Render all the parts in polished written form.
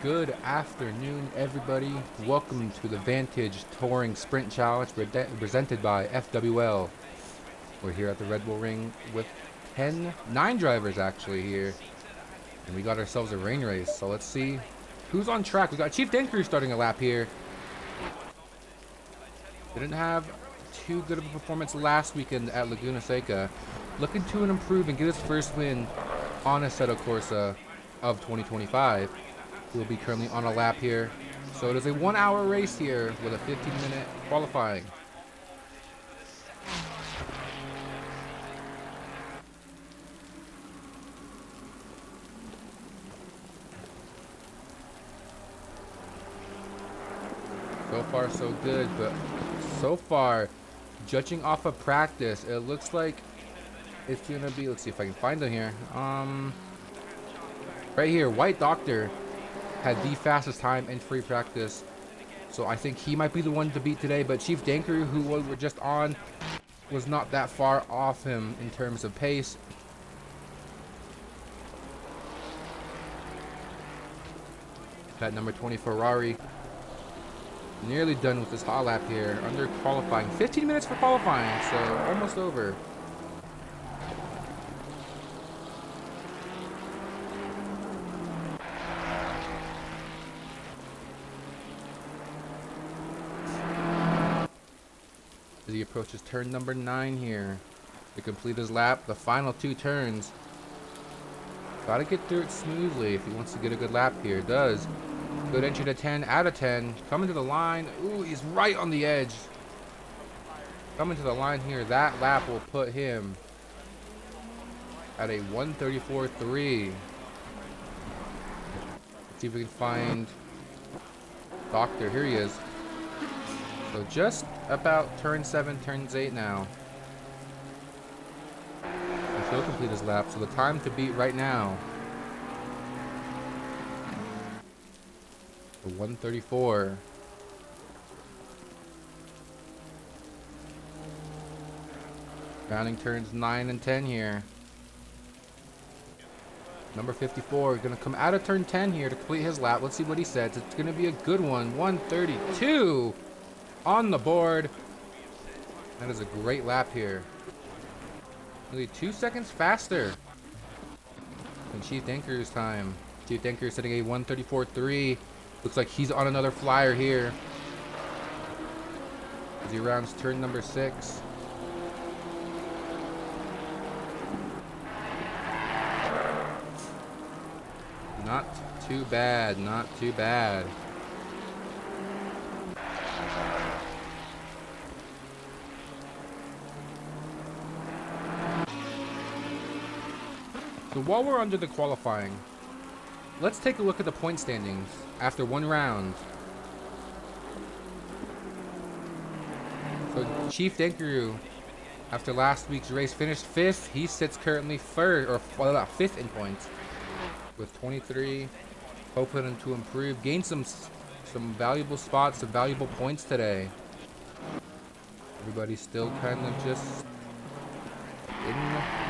Good afternoon, everybody. Welcome to the Vantage Touring Sprint Challenge presented by FWL. We're here at the Red Bull Ring with 9 drivers actually here. And we got ourselves a rain race. So let's see who's on track. We got Chief Dankeru starting a lap here. Didn't have too good of a performance last weekend at Laguna Seca. Looking to improve and get his first win on Assetto Corsa of 2025. We'll be currently on a lap here. So it is a 1-hour race here with a 15-minute qualifying. So far so good, but so far, judging off of practice, it looks like it's gonna be, let's see if I can find them here. Right here, White Doctor had the fastest time in free practice, so I think he might be the one to beat today. But Chief Dankeru, who we were just on, was not that far off him in terms of pace. That number 20 Ferrari nearly done with this hot lap here, under qualifying. 15 minutes for qualifying, so almost over. As he approaches turn number 9 here to complete his lap, the final 2 turns. Gotta get through it smoothly if he wants to get a good lap here. Does. Good entry to 10 out of 10. Coming to the line. Ooh, he's right on the edge. Coming to the line here. That lap will put him at a 134.3. Let's see if we can find Doctor. Here he is. So just about turn 7, turns 8 now. And he'll complete his lap. So the time to beat right now, the 134. Rounding turns 9 and 10 here. Number 54 going to come out of turn 10 here to complete his lap. Let's see what he says. It's going to be a good one. 132 on the board. That is a great lap here. Nearly 2 seconds faster than Chief Dankeru's time. Chief Dankeru setting a 134.3. Looks like he's on another flyer here as he rounds turn number 6. Not too bad, not too bad. So while we're under the qualifying, let's take a look at the point standings after 1 round. So Chief Dankeru, after last week's race, finished 5th. He sits currently 5th in points with 23. Hoping to improve, gain some valuable spots, some valuable points today. Everybody's still kind of just in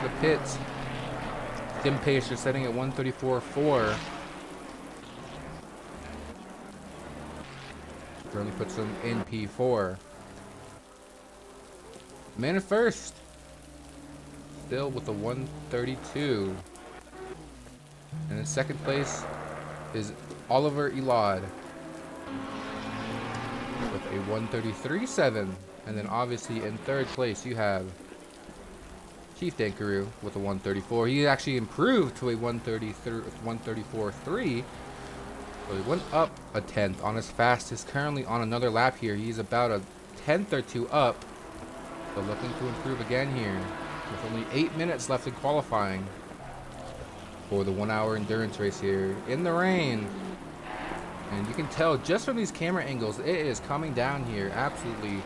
the pits. Tim Pacer setting at 134.4. Currently puts him in P4. Man in first, still with a 132. And in second place is Oliver Elad with a 133.7. And then obviously in third place you have Chief Dankeru with a 134. He actually improved to a 134.3. So he went up a 10th on his fastest. Currently on another lap here. He's about a 10th or 2 up. So looking to improve again here. With only 8 minutes left in qualifying for the 1-hour endurance race here in the rain. And you can tell just from these camera angles, it is coming down here. Absolutely.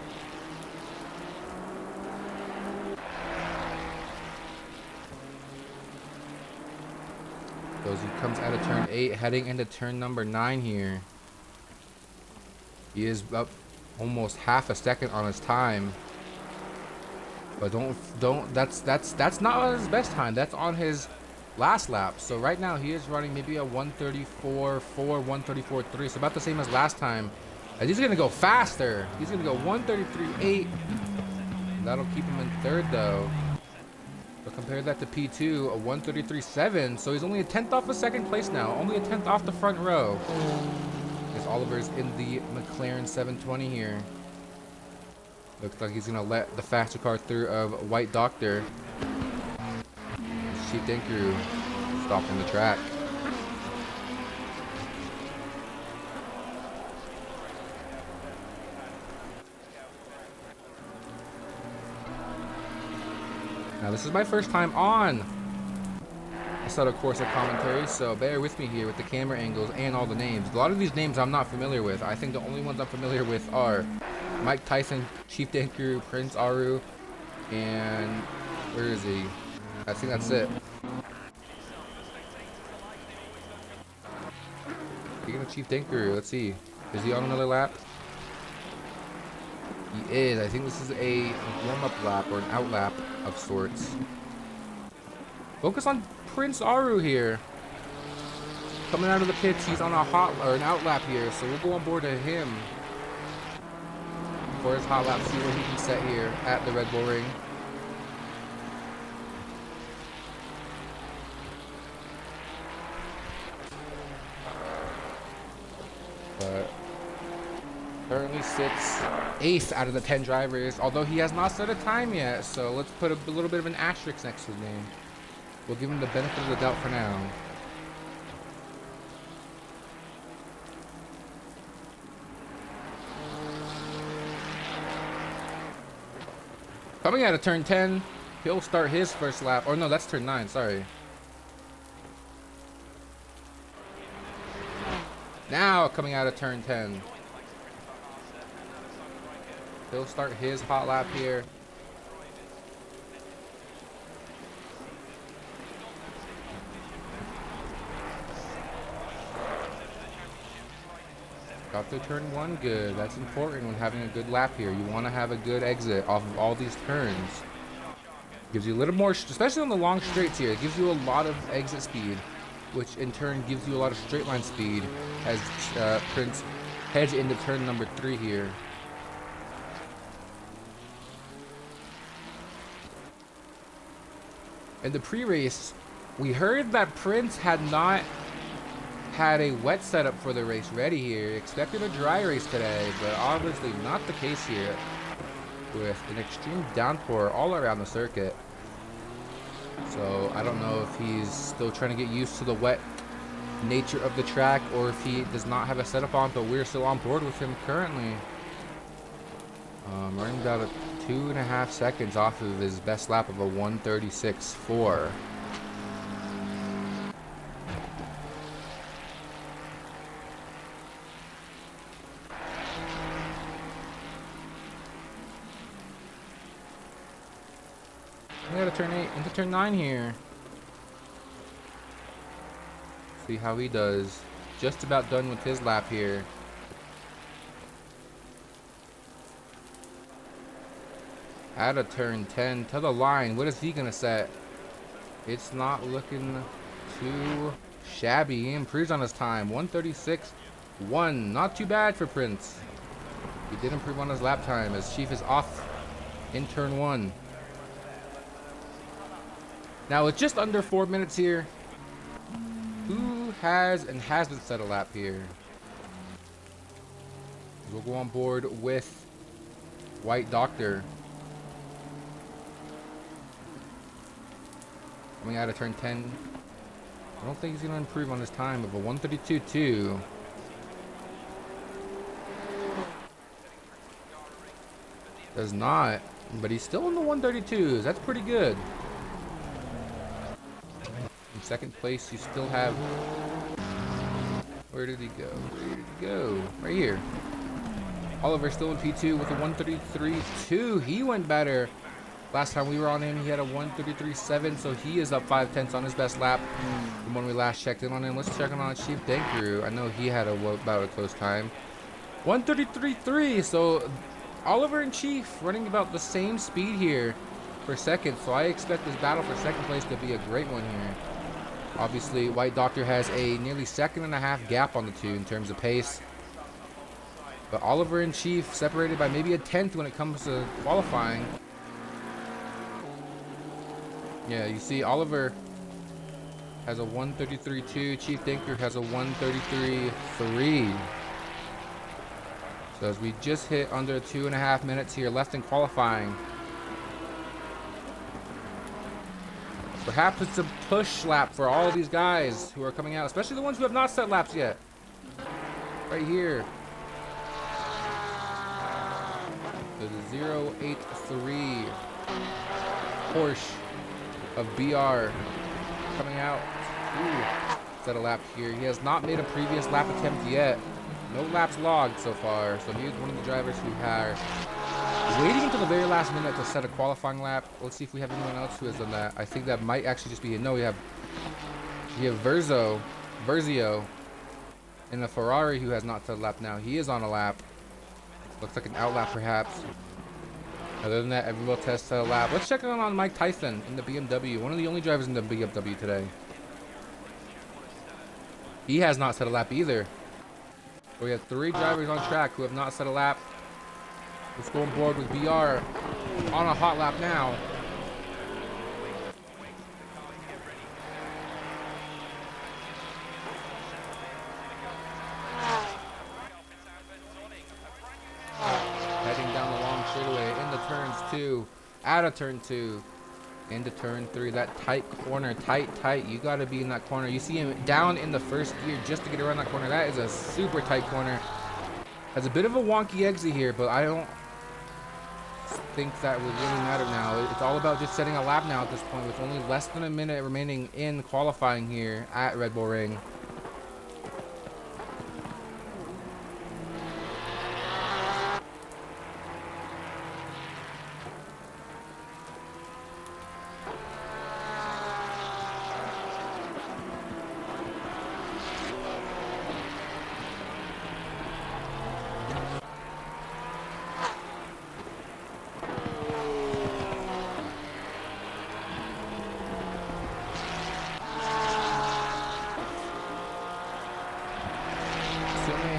So as he comes out of turn 8, heading into turn number 9 here. He is up almost half a second on his time. But that's not on his best time. That's on his last lap. So right now he is running maybe a 134.4, 134.3. So about the same as last time. And he's gonna go faster. He's gonna go 133.8. That'll keep him in third though. But compare that to P2, a 133.7. So he's only a 10th off of second place now. Only a 10th off the front row. As Oliver's in the McLaren 720 here. Looks like he's gonna let the faster car through of White Doctor. Chief Dinkru stopping the track. Now this is my first time on a set of Corsa commentary, so bear with me here with the camera angles and all the names. A lot of these names I'm not familiar with. I think the only ones I'm familiar with are Mike Tyson, Chief Dinkru, Prince Aru, and where is he? I think that's it. Speaking of Chief Dinkru, let's see. Is he on another lap? He is. I think this is a warm-up lap or an out lap of sorts. Focus on Prince Aru here. Coming out of the pits, he's on a hot or an out lap here, so we'll go on board to him for his hot lap. See what he can set here at the Red Bull Ring. But currently sits 8th out of the 10 drivers, although he has not set a time yet. So let's put a little bit of an asterisk next to his name. We'll give him the benefit of the doubt for now. Coming out of turn 10, he'll start his first lap. Or no, that's turn 9, sorry. Now coming out of turn 10. He'll start his hot lap here. Got through turn 1 good. That's important when having a good lap here. You want to have a good exit off of all these turns. Gives you a little more, especially on the long straights here, it gives you a lot of exit speed, which in turn gives you a lot of straight line speed as Prince heads into turn number 3 here. In the pre-race, we heard that Prince had not had a wet setup for the race ready here. Expected a dry race today, but obviously not the case here with an extreme downpour all around the circuit. So I don't know if he's still trying to get used to the wet nature of the track or if he does not have a setup on, but we're still on board with him currently. Running about a 2.5 seconds off of his best lap of a 136.4. We gotta turn 8 into turn 9 here. See how he does. Just about done with his lap here. Out of turn 10 to the line. What is he gonna set? It's not looking too shabby. He improves on his time. 136.1. Not too bad for Prince. He did improve on his lap time as Chief is off in turn 1. Now it's just under 4 minutes here. Who has and hasn't set a lap here? We'll go on board with White Doctor. Coming out of turn 10. I don't think he's going to improve on his time of a 132.2. Does not, but he's still in the 132s. That's pretty good. In second place, you still have... Where did he go? Where did he go? Right here. Oliver still in P2 with a 133.2. He went better. Last time we were on him, he had a 133.7, so he is up 5/10 on his best lap from when we last checked in on him. Let's check in on Chief Dinkru. I know he had about a close time. 133.3, so Oliver and Chief running about the same speed here for second, so I expect this battle for second place to be a great one here. Obviously, White Doctor has a nearly 1.5 gap on the two in terms of pace. But Oliver and Chief separated by maybe a tenth when it comes to qualifying. Yeah, you see Oliver has a 1:33.2. Chief Dinker has a 1:33.3. So as we just hit under 2.5 minutes here left in qualifying. Perhaps it's a push lap for all of these guys who are coming out, especially the ones who have not set laps yet. Right here. The 083 Porsche of BR coming out. Ooh, set a lap here. He has not made a previous lap attempt yet. No laps logged so far. So he is one of the drivers who are waiting until the very last minute to set a qualifying lap. Let's see if we have anyone else who has done that. I think that might actually just be no. We have Verzio in the Ferrari who has not set a lap now. He is on a lap. Looks like an out lap perhaps. Other than that, everyone else has set a lap. Let's check in on Mike Tyson in the BMW. One of the only drivers in the BMW today. He has not set a lap either. So we have 3 drivers on track who have not set a lap. Let's go on board with BR on a hot lap now. Heading down the long straightaway into turns 2, out of turn 2, into turn 3. That tight corner, tight. You got to be in that corner. You see him down in the first gear just to get around that corner. That is a super tight corner. Has a bit of a wonky exit here, but I don't think that would really matter now. It's all about just setting a lap now at this point with only less than a minute remaining in qualifying here at Red Bull Ring.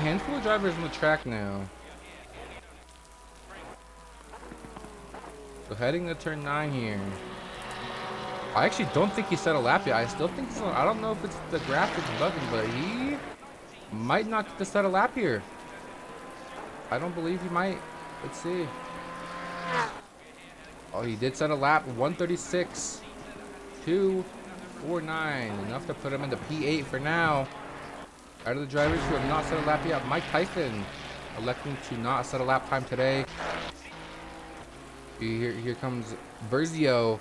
Handful of drivers on the track now. So heading to turn 9 here. I actually don't think he set a lap yet. I still think so. I don't know if it's the graphics bugging, but he might not get to set a lap here. I don't believe he might. Let's see. Oh, he did set a lap. 1:36.249. Enough to put him into P8 for now. Out of the drivers who have not set a lap yet, Mike Tyson electing to not set a lap time today. Here comes Verzio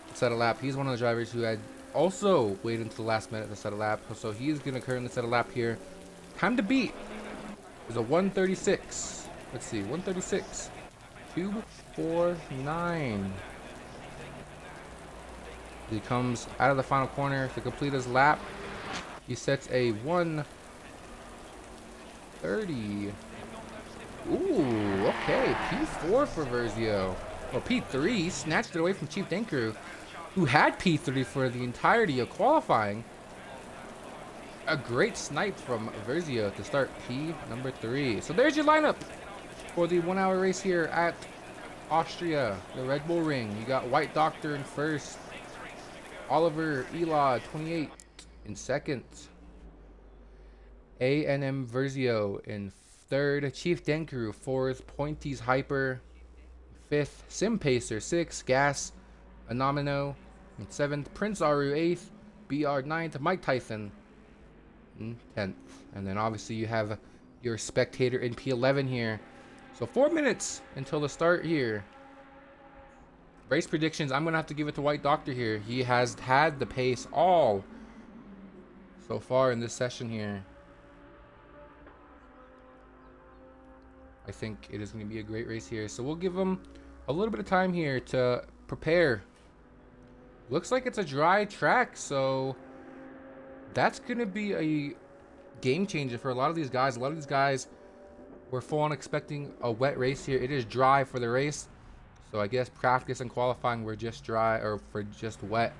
to set a lap. He's one of the drivers who had also waited until the last minute to set a lap. So he's going to currently set a lap here. Time to beat is a 1:36. Let's see, 1:36.249. He comes out of the final corner to complete his lap. He sets a 1:30. Ooh, okay. P4 for Verzio. Well, P3. He snatched it away from Chief Dinker, who had P3 for the entirety of qualifying. A great snipe from Verzio to start number 3. So there's your lineup for the 1 hour race here at Austria, the Red Bull Ring. You got White Doctor in first. Oliver Elad, 28 in second. A&M Verzio in third. Chief Denkeru, fourth. Pointies Hyper, fifth. Sim Pacer, sixth. Gas Anomino in seventh. Prince Aru, eighth. BR, ninth. Mike Tyson in 10th. And then obviously you have your spectator in P11 here. So 4 minutes until the start here. Race predictions, I'm going to have to give it to White Doctor here. He has had the pace all so far in this session here. I think it is going to be a great race here. So we'll give him a little bit of time here to prepare. Looks like it's a dry track, so that's going to be a game changer for a lot of these guys. A lot of these guys were full on expecting a wet race here. It is dry for the race. So I guess practice and qualifying were just dry or for just wet.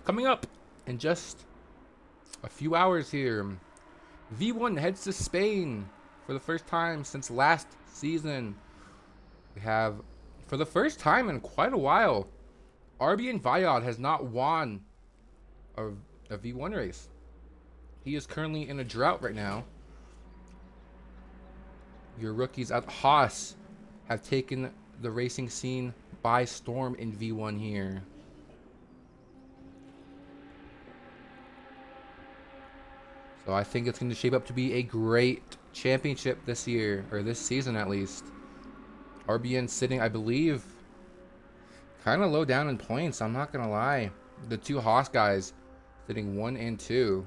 Coming up in just a few hours here, V1 heads to Spain for the first time since last season. We have, for the first time in quite a while, RB and Vayad has not won a V1 race. He is currently in a drought right now. Your rookies at Haas have taken the racing scene by storm in V1 here. So I think it's going to shape up to be a great championship this year, or this season at least. RBN sitting, I believe, kind of low down in points, I'm not going to lie. The two Haas guys sitting 1 and 2.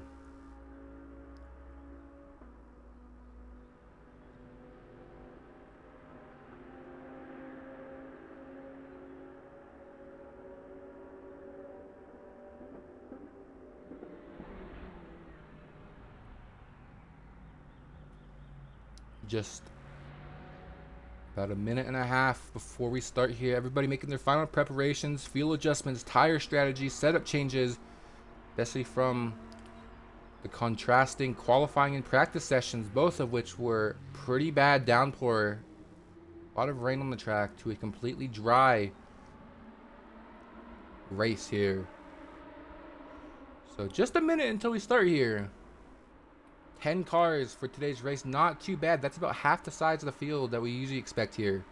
Just about a minute and a half before we start here. Everybody making their final preparations, fuel adjustments, tire strategy, setup changes, especially from the contrasting qualifying and practice sessions, both of which were pretty bad downpour. A lot of rain on the track to a completely dry race here. So just a minute until we start here. 10 cars for today's race, not too bad. That's about half the size of the field that we usually expect here.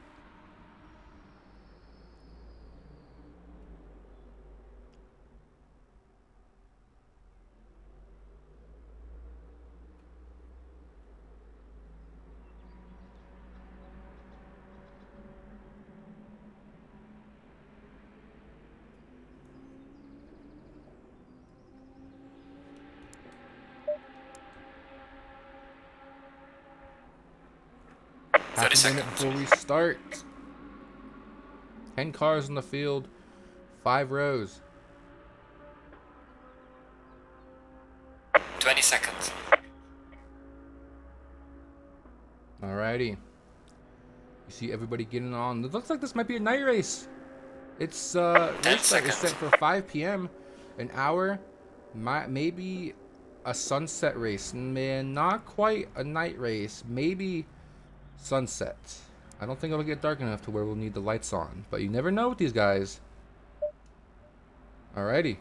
Half a minute before we start. 10 cars in the field, 5 rows. 20 seconds. Alrighty. You see everybody getting on. It looks like this might be a night race. It's race start is set for 5 p.m. An hour. Maybe a sunset race. Man, not quite a night race. Maybe sunset. I don't think it'll get dark enough to where we'll need the lights on, but you never know with these guys. Alrighty.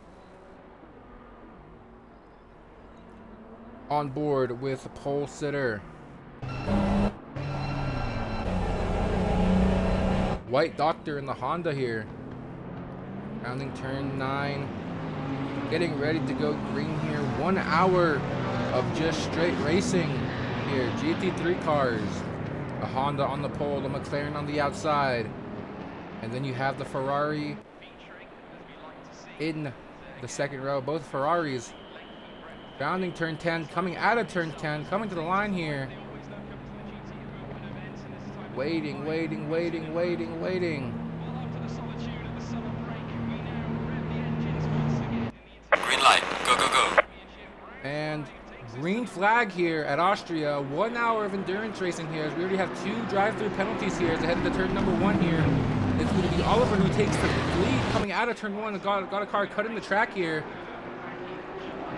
On board with pole sitter. White Doctor in the Honda here. Rounding turn 9. Getting ready to go green here. 1 hour of just straight racing here. GT3 cars. A Honda on the pole, the McLaren on the outside. And then you have the Ferrari in the second row. Both Ferraris. Rounding turn 10, coming out of turn 10, coming to the line here. Waiting. Green light, go. And green flag here at Austria. 1 hour of endurance racing here, as we already have 2 drive-through penalties here as they head into turn number 1 here. It's going to be Oliver who takes the lead coming out of turn 1 and got a car cut in the track here.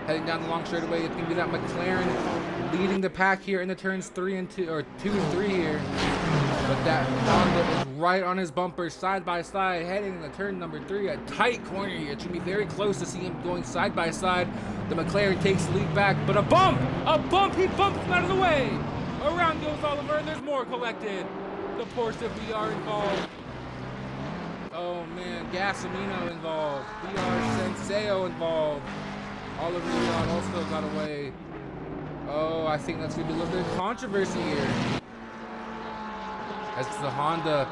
Heading down the long straightaway, it's going to be that McLaren leading the pack here in the turns 2 and 3 here. But that Honda is right on his bumper, side by side, heading into turn number 3. A tight corner here. It should be very close to see him going side by side. The McLaren takes the lead back, but a bump! He bumps him out of the way! Around goes Oliver, and there's more collected. The Porsche VR involved. Oh man, Gasolino involved. VR Senseo involved. Oliver Leon also got away. Oh, I think that's going to be a little bit of controversy here. As the Honda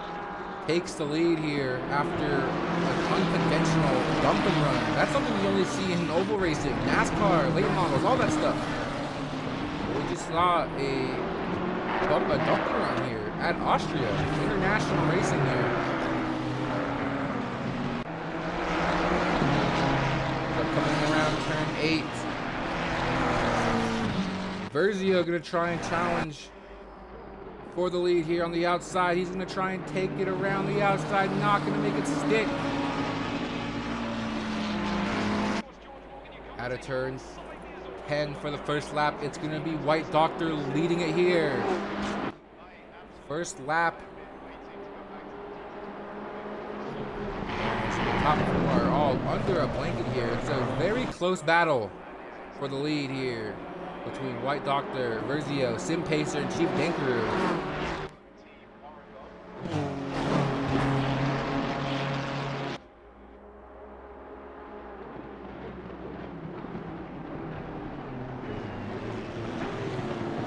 takes the lead here after an unconventional dump and run. That's something we only see in oval racing, NASCAR, late models, all that stuff. We just saw a dump and run here at Austria, international racing here. Coming around turn 8. Verzio going to try and challenge for the lead here on the outside. He's going to try and take it around the outside, not going to make it stick. Out of turn 10 for the first lap. It's going to be White Doctor leading it here. First lap. So the top four are all under a blanket here. It's a very close battle for the lead here between White Doctor, Versio, Sim Pacer, and Chief Dankaroo.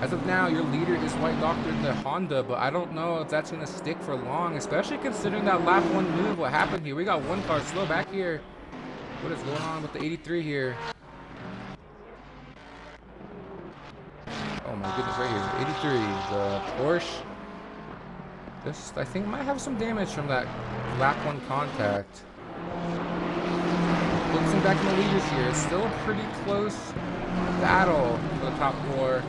As of now, your leader is White Doctor in the Honda, but I don't know if that's going to stick for long, especially considering that lap 1 move. What happened here? We got one car slow back here. What is going on with the 83 here? Oh my goodness, right here. 83, the Porsche. This, I think, might have some damage from that lap 1 contact. Looking back in the leaders here, it's still a pretty close battle for the top four.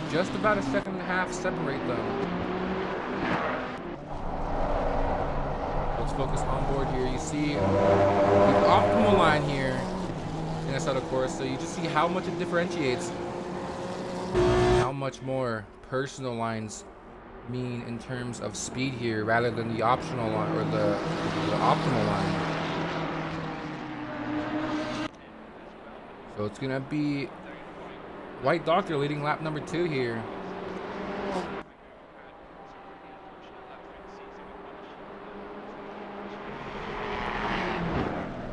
Just about a second and a half separate them. Let's focus on board here. You see the optimal line here in this other course, so you just see how much it differentiates. How much more personal lines mean in terms of speed here rather than the optional line or the optimal line. So it's gonna be White Doctor leading lap number 2 here.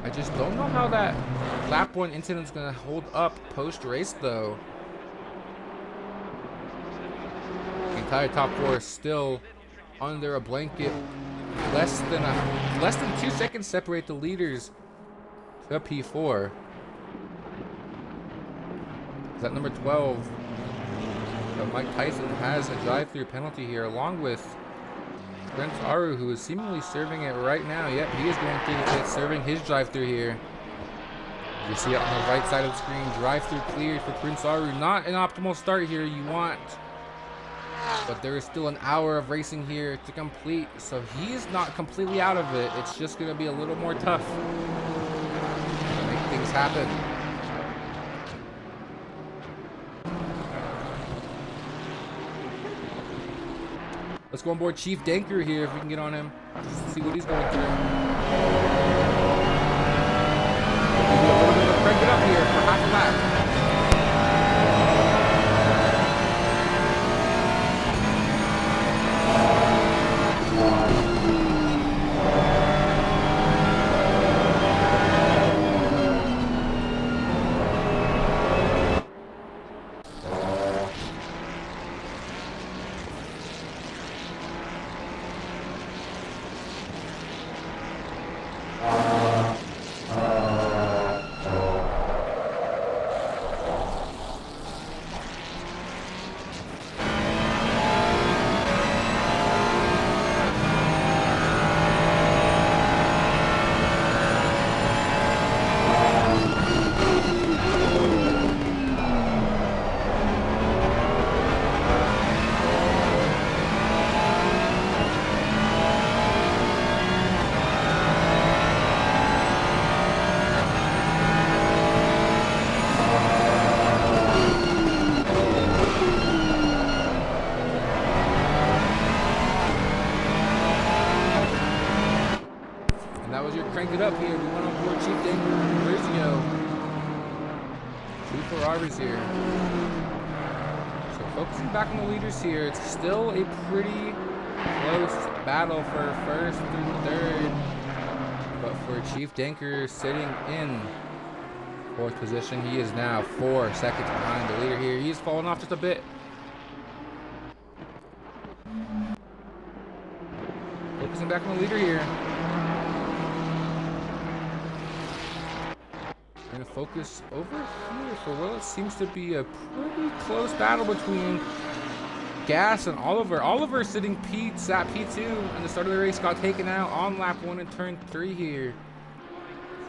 I just don't know how that lap 1 incident is going to hold up post-race though. The entire top 4 is still under a blanket. Less than 2 seconds separate the leaders to P4. At number 12, Mike Tyson has a drive-through penalty here, along with Prince Aru, who is seemingly serving it right now. Yep, he is going through the pit, serving his drive-through here. You see it on the right side of the screen, drive-through cleared for Prince Aru. Not an optimal start here you want, but there is still an hour of racing here to complete, so he's not completely out of it. It's just going to be a little more tough to make things happen. Let's go on board Chief Danker here if we can get on him. Just to see what he's going through. Crank it up here for half a lap. Crank it up here. We went on board Chief Danker and Versio. 2 Ferraris here. So focusing back on the leaders here, it's still a pretty close battle for first through third. But for Chief Danker sitting in 4th position, he is now 4 seconds behind the leader here. He's fallen off just a bit. Focusing back on the leader here. We're going to focus over here for what seems to be a pretty close battle between Gas and Oliver. Oliver sitting sat P2 and the start of the race, got taken out on lap 1 and turn 3 here.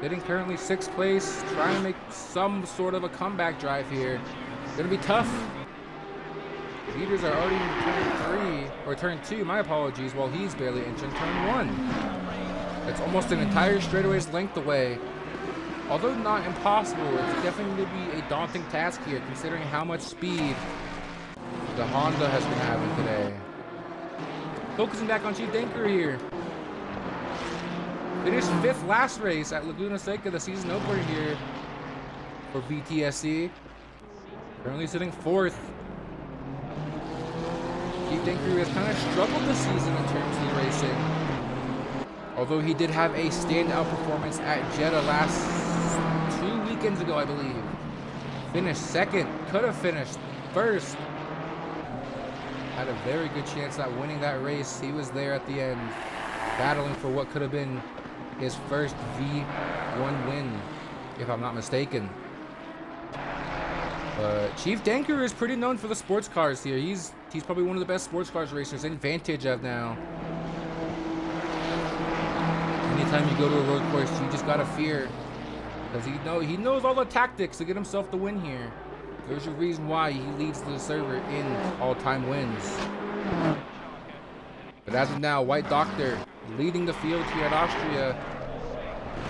Sitting currently 6th place, trying to make some sort of a comeback drive here. Going to be tough. Leaders are already in turn 3, or turn 2, my apologies, while he's barely entering turn 1. It's almost an entire straightaway's length away although not impossible, it's definitely going to be a daunting task here, considering how much speed the Honda has been having today. Focusing back on Chief Denker here. Finished 5th last race at Laguna Seca, the season opener here for VTSC. Currently sitting 4th. Chief Denker has kind of struggled this season in terms of racing. Although he did have a standout performance at Jeddah last 2 weekends ago, I believe. Finished 2nd, could have finished 1st. Had a very good chance at winning that race. He was there at the end, battling for what could have been his first V1 win, if I'm not mistaken. Chief Denker is pretty known for the sports cars here. He's probably one of the best sports cars racers in Vantage of now. Anytime you go to a road course, you just gotta fear, because he knows all the tactics to get himself the win here. There's a reason why he leads the server in all-time wins. But as of now, White Doctor leading the field here at Austria.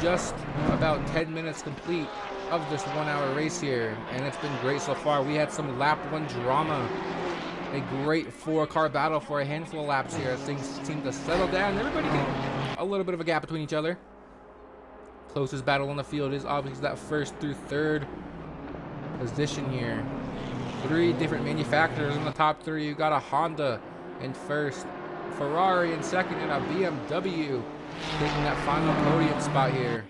Just about 10 minutes complete of this 1-hour race here, and it's been great so far. We had some lap 1 drama. A great 4-car battle for a handful of laps here. Things seem to settle down. Everybody getting a little bit of a gap between each other. Closest battle on the field is obviously that 1st through 3rd position here. 3 different manufacturers in the top 3. You got a Honda in 1st, Ferrari in 2nd, and a BMW taking that final podium spot here.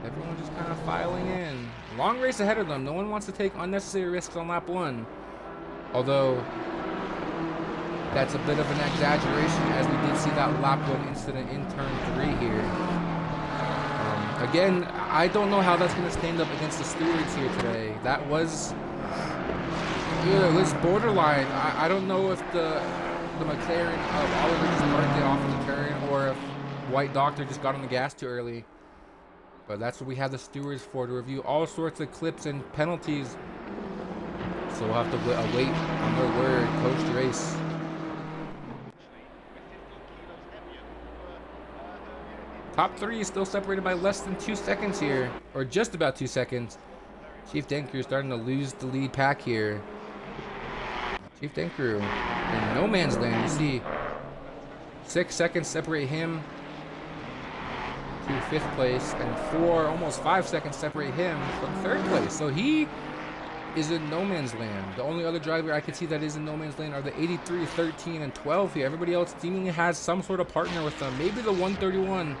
Everyone just kind of filing in. Long race ahead of them. No one wants to take unnecessary risks on lap 1. Although that's a bit of an exaggeration, as we did see that lap 1 incident in turn 3 here. Again, I don't know how that's going to stand up against the stewards here today. That was borderline. I don't know if the McLaren of Oliver just burnt it off of the turn, or if White Doctor just got on the gas too early. But that's what we have the stewards for, to review all sorts of clips and penalties. So we'll have to wait on their word post-race. Top 3 is still separated by less than 2 seconds here, or just about 2 seconds. Chief Denker is starting to lose the lead pack here. Chief Denker in no man's land. You see 6 seconds separate him to 5th place, and almost 5 seconds separate him from 3rd place. So he is in no man's land. The only other driver I can see that is in no man's land are the 83, 13, and 12 here. Everybody else seemingly has some sort of partner with them. Maybe the 131.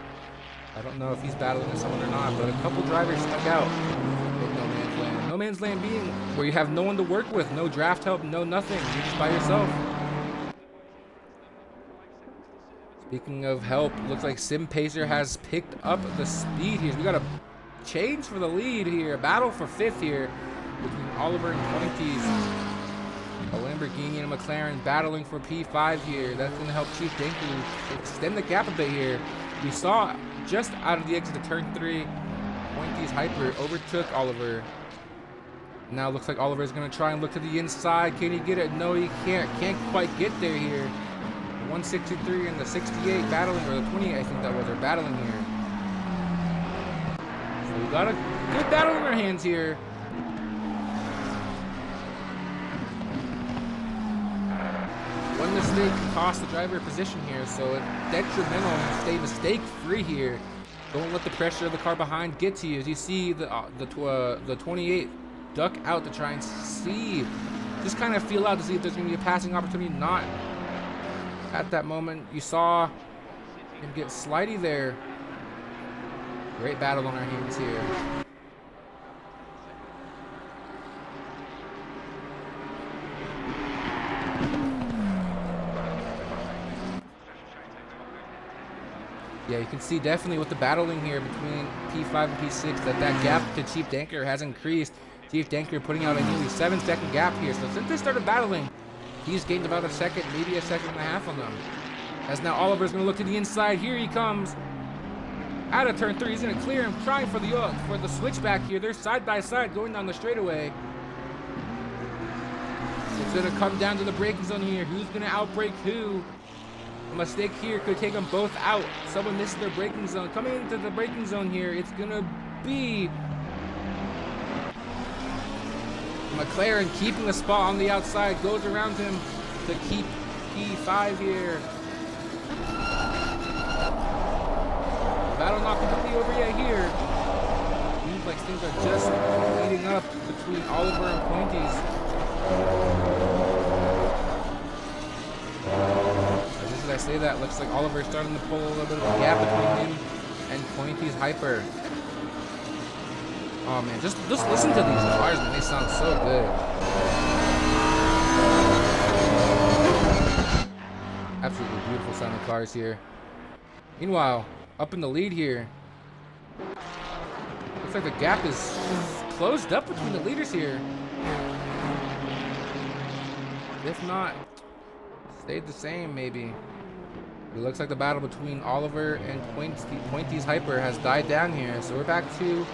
I don't know if he's battling with someone or not, but a couple drivers stuck out in no man's land. No man's land being where you have no one to work with, no draft help, no nothing. You're just by yourself. Speaking of help, looks like Sim Pacer has picked up the speed here. We got a change for the lead here. A battle for 5th here between Oliver and Pointies. A Lamborghini and a McLaren battling for P5 here. That's going to help Chief Denker extend the gap a bit here. We saw just out of the exit of turn 3, Pointies Hyper overtook Oliver. Now looks like Oliver is going to try and look to the inside. Can he get it? No, he can't. Can't quite get there here. 163 and the 68 battling, or the 28 I think that was, are battling here. So we got a good battle in our hands here. One mistake can cost the driver a position here, so it's detrimental to stay mistake-free here. Don't let the pressure of the car behind get to you. As you see the 28 duck out to try and see, just kind of feel out to see if there's going to be a passing opportunity. Not at that moment. You saw him get slidey there. Great battle on our hands here. Yeah, you can see definitely with the battling here between P5 and P6 that gap to Chief Denker has increased. Chief Denker putting out a nearly 7-second gap here. So since they started battling, he's gained about a second, maybe a second and a half on them. As now Oliver's going to look to the inside. Here he comes. Out of turn 3, he's going to clear him, trying for the switchback here. They're side by side going down the straightaway. It's going to come down to the braking zone here. Who's going to outbrake who? mistake here could take them both out. Someone missed their braking zone. Coming into the braking zone here, it's gonna be McLaren keeping the spot on the outside, goes around him to keep P5 here. Battle not completely over yet here. Seems like things are just leading up between Oliver and Pointies. Just as I say that, looks like Oliver's starting to pull a little bit of a gap between him and Pointies Hyper. Oh man, just listen to these cars, man. They sound so good. Absolutely beautiful sounding cars here. Meanwhile, up in the lead here. Looks like the gap is closed up between the leaders here. If not, stayed the same maybe. It looks like the battle between Oliver and Pointies Hyper has died down here. So we're back to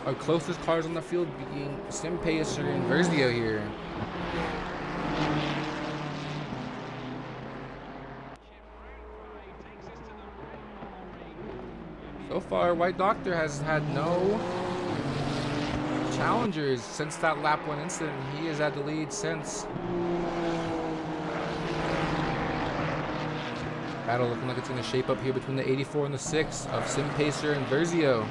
our closest cars on the field being SimPacer and Versio here. So far, White Doctor has had no challengers since that lap 1 incident. He has had the lead since. Battle looking like it's going to shape up here between the 84 and the 6 of SimPacer and Versio.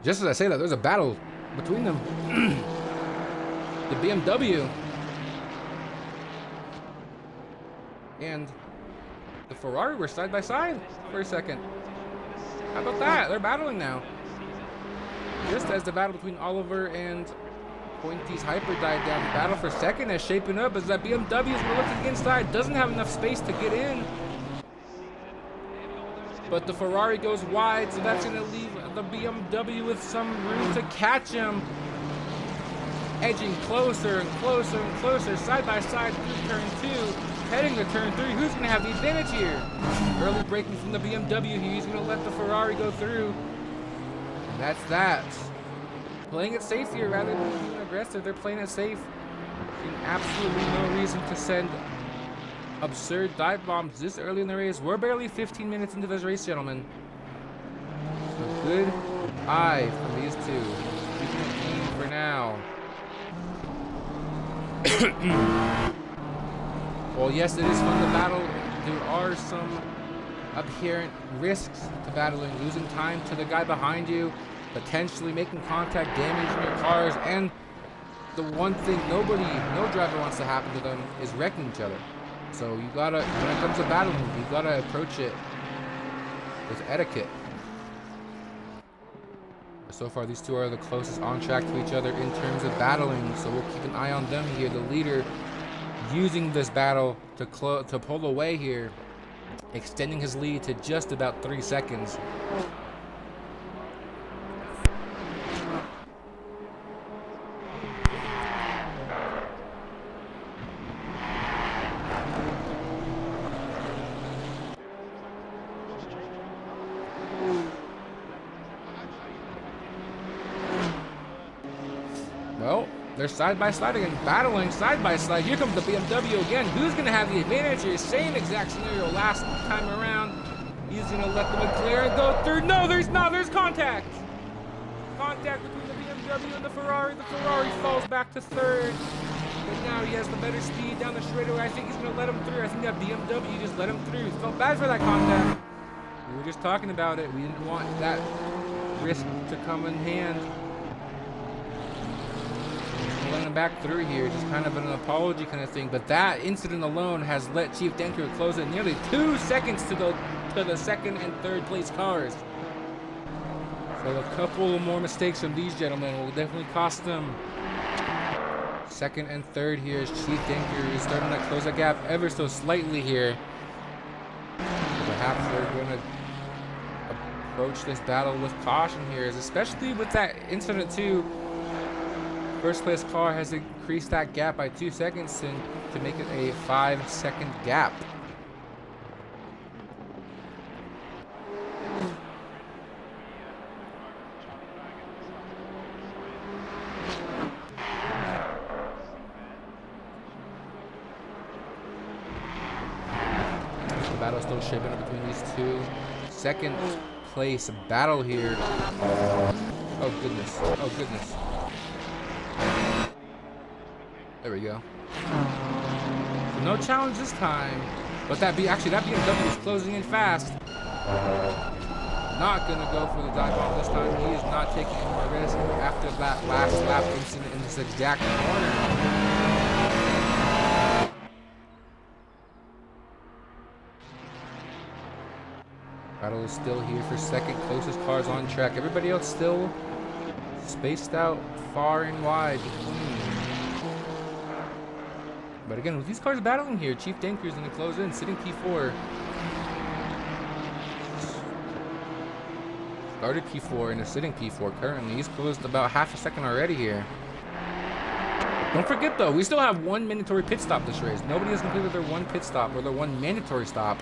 Just as I say that, there's a battle between them. The BMW and the Ferrari were side by side for a second. How about that? They're battling now. Just as the battle between Oliver and Pointies Hyper died down, the battle for second is shaping up as that BMW is going to look to the inside, doesn't have enough space to get in. But the Ferrari goes wide, so that's going to leave the BMW with some room to catch him. Edging closer and closer and closer, side by side through turn 2, heading to turn 3. Who's going to have the advantage here? Early braking from the BMW here. He's going to let the Ferrari go through. And that's that. Playing it safe here rather than being aggressive. They're playing it safe. Absolutely no reason to send absurd dive bombs this early in the race. We're barely 15 minutes into this race, gentlemen. So good eye from these two. Keeping it clean for now. Well, yes, it is fun to battle. There are some apparent risks to battling. Losing time to the guy behind you, potentially making contact, damaging your cars, and the one thing no driver wants to happen to them is wrecking each other. So you gotta, when it comes to battling, you gotta approach it with etiquette. So far, these two are the closest on track to each other in terms of battling, so we'll keep an eye on them here. The leader using this battle to pull away here, extending his lead to just about 3 seconds. Well, they're side by side again, battling side by side. Here comes the BMW again. Who's going to have the advantage here? Same exact scenario last time around. He's going to let the McLaren go through. No, there's not. There's contact. Contact between the BMW and the Ferrari. The Ferrari falls back to third. But now he has the better speed down the straightaway. I think he's going to let him through. I think that BMW just let him through. Felt bad for that contact. We were just talking about it. We didn't want that risk to come in hand. Letting him back through here, just kind of an apology kind of thing. But that incident alone has let Chief Denker close it nearly 2 seconds to the second and third place cars. So a couple more mistakes from these gentlemen will definitely cost them second and third here as Chief Denker is starting to close that gap ever so slightly here. Perhaps they're going to approach this battle with caution here, especially with that incident too. First place car has increased that gap by 2 seconds to make it a 5-second gap. battle still shaping up between these two. Second place battle here. Oh goodness. Oh goodness. There we go. So no challenge this time. But that BMW is closing in fast. Not gonna go for the dive bomb this time. He is not taking any more risk after that last lap incident in this exact corner. Battle is still here for second closest cars on track. Everybody else still spaced out far and wide between. But again, with these cars battling here, Chief Danker is going to close in, sitting P4. Started P4 and is sitting P4 currently. He's closed about half a second already here. Don't forget though, we still have one mandatory pit stop this race. Nobody has completed their one pit stop or their one mandatory stop.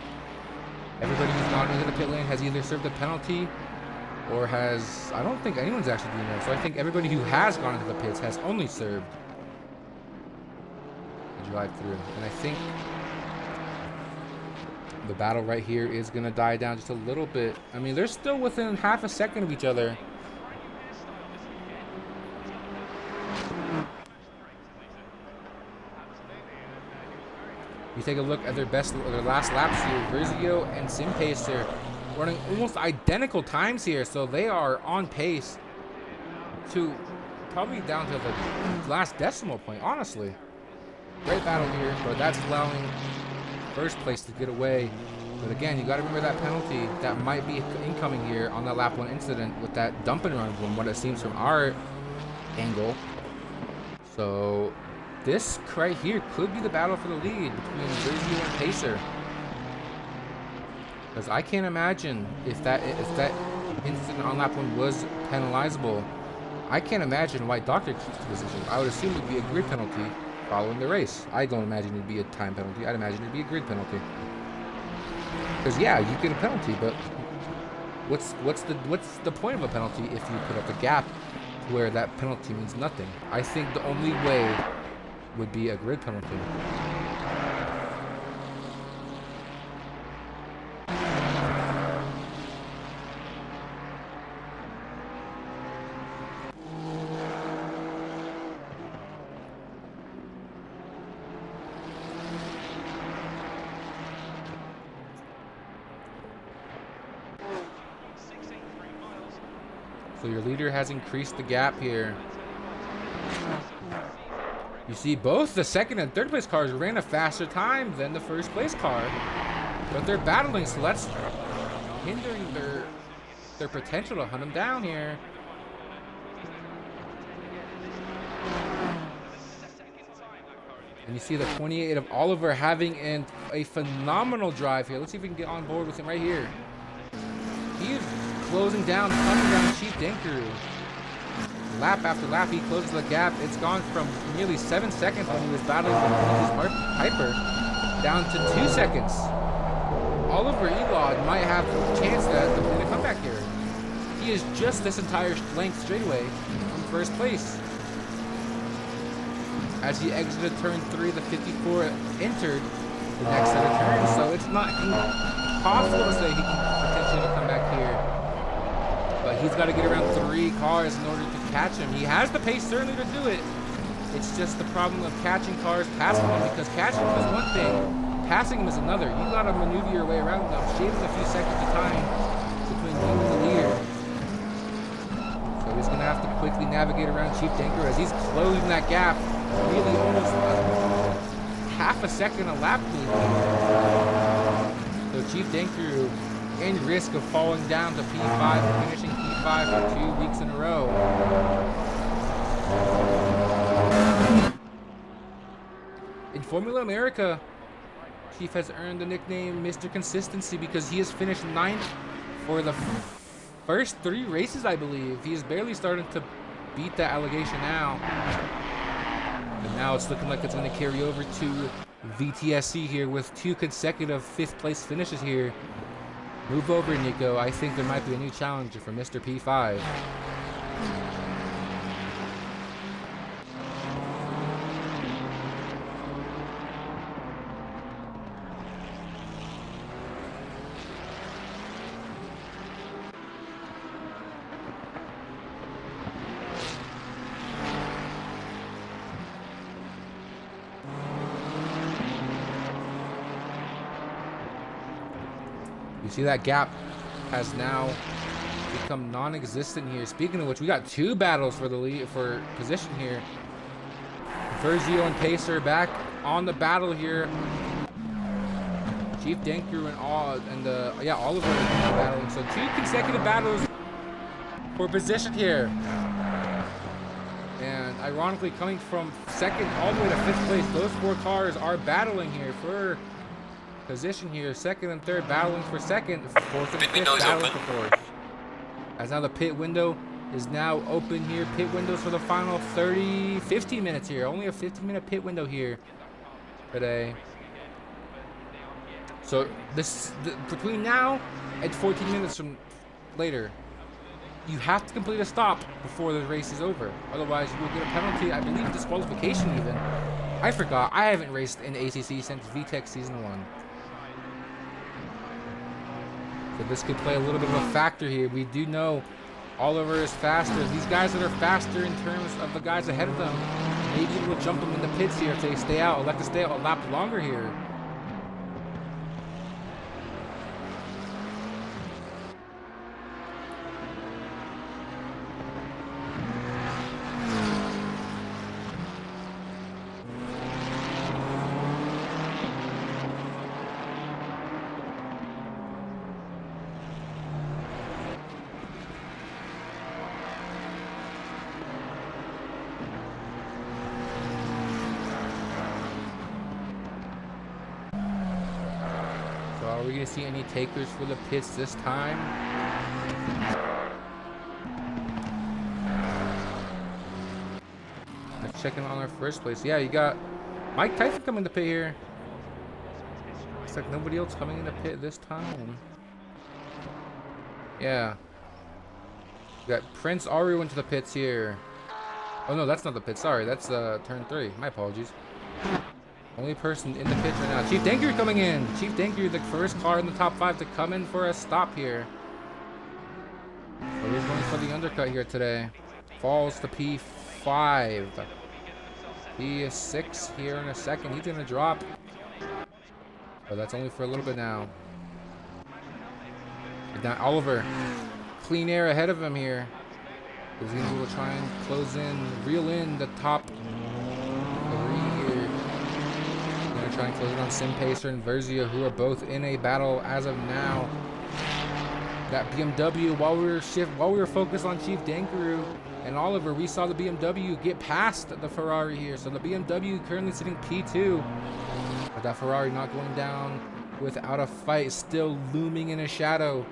Everybody who's gone into the pit lane has either served a penalty or has... I don't think anyone's actually doing that. So I think everybody who has gone into the pits has only served the drive-through. And I think the battle right here is going to die down just a little bit. I mean, they're still within half a second of each other. You take a look at their last laps here. Verzio and Simpacer running almost identical times here, so they are on pace to probably down to the last decimal point, honestly. Great battle here, but that's allowing first place to get away. But again, you got to remember that penalty that might be incoming here on that lap 1 incident with that dump and run from what it seems from our angle. So this right here could be the battle for the lead between Verzio and Pacer. Because I can't imagine if that incident on lap 1 was penalizable. I can't imagine why Doctor keeps the decision. I would assume it would be a grid penalty following the race. I don't imagine it'd be a time penalty. I'd imagine it'd be a grid penalty. Because yeah, you get a penalty, but what's the point of a penalty if you put up a gap where that penalty means nothing? I think the only way would be a grid penalty. So your leader has increased the gap here. You see both the second and third place cars ran a faster time than the first place car. But they're battling, so that's hindering their potential to hunt them down here. And you see the 28 of Oliver having a phenomenal drive here. Let's see if we can get on board with him right here. He is closing down, hunting down Chief Danker. Lap after lap, he closes the gap. It's gone from nearly 7 seconds when he was battling with Piper down to 2 seconds. Oliver Elod might have a chance to complete a comeback here. He is just this entire length straightaway from first place. As he exited turn 3, the 54 entered the next set of turns, so it's not impossible to say he can potentially come back here. But he's got to get around 3 cars in order to catch him. He has the pace certainly to do it. It's just the problem of catching cars, passing them, because catching them is one thing, passing them is another. You got to maneuver your way around them, shaving a few seconds of time between you and the leader. So he's going to have to quickly navigate around Chief Danker as he's closing that gap, really almost half a second a lap lead. So Chief Danker in risk of falling down to P5 and finishing P5 for 2 weeks in a row. In Formula America, Chief has earned the nickname Mr. Consistency because he has finished 9th for the first 3 races, I believe. He is barely starting to beat that allegation now. And now it's looking like it's going to carry over to VTSC here with 2 consecutive 5th place finishes here. Move over, Nico. I think there might be a new challenger for Mr. P5. You see that gap has now become non-existent here. Speaking of which, we got 2 battles for the lead for position here. Verzio and Pacer back on the battle here. Chief Denkru and Oliver are battling. So 2 consecutive battles for position here. And ironically, coming from 2nd all the way to 5th place, those 4 cars are battling here for position here. 2nd and 3rd battling for 2nd, 4th and 5th battling for 4th. As now the pit window is now open here. Pit windows for the final 15 minutes here. Only a 15-minute pit window here today. So between now and 14 minutes from later, you have to complete a stop before the race is over. Otherwise, you will get a penalty. I believe disqualification even. I forgot. I haven't raced in ACC since VTEC Season 1. So this could play a little bit of a factor here. We do know Oliver is faster. These guys that are faster in terms of the guys ahead of them may be able to jump them in the pits here if they stay out. Elect to stay out a lap longer here. Are we going to see any takers for the pits this time? Let's check in on our first place. Yeah, you got Mike Tyson coming to pit here. Looks like nobody else coming in the pit this time. Yeah. We got Prince Aru into the pits here. Oh no, that's not the pit. Sorry, that's turn 3. My apologies. Only person in the pit right now. Chief Denkru coming in. Chief Denkru, the first car in the top 5 to come in for a stop here. So he's going for the undercut here today. Falls to P5. P6 here in a second. He's going to drop. But that's only for a little bit now. And now Oliver. Clean air ahead of him here. He's going to be able to try and close in, reel in the top 3 here. Try and close it on Sim Pacer and Verzio, who are both in a battle as of now. That BMW, while we were focused on Chief Denkru and Oliver, we saw the BMW get past the Ferrari here. So the BMW currently sitting P2. But that Ferrari not going down without a fight, still looming in a shadow.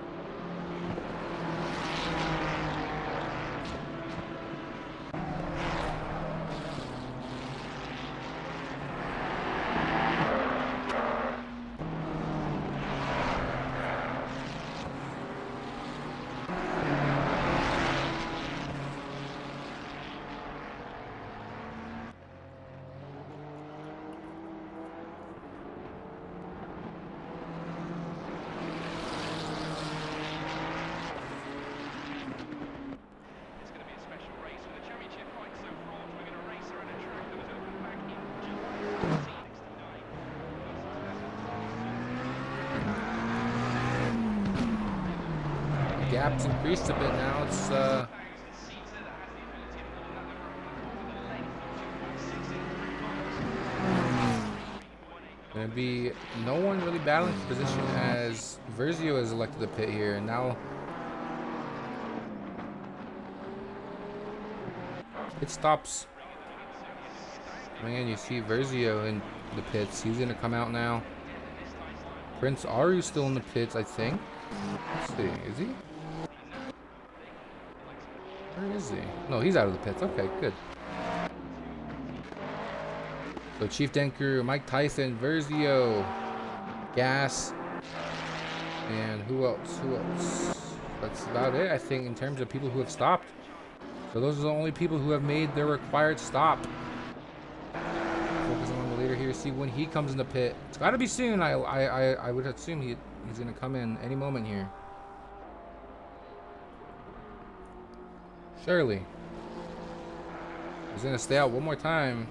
Gap's increased a bit now. It's gonna be no one really battling for position as Verzio is elected to pit here, and now it stops. Man, you see Verzio in the pits. He's gonna come out now. Prince Aru's still in the pits, I think. Let's see, is he? Where is he? No, he's out of the pits. Okay, good. So Chief Denkru, Mike Tyson, Verzio, Gas, and who else? Who else? That's about it, I think, in terms of people who have stopped. So those are the only people who have made their required stop. Focusing on the leader here, see when he comes in the pit. It's got to be soon. I would assume he's going to come in any moment here. Surely. He's going to stay out one more time.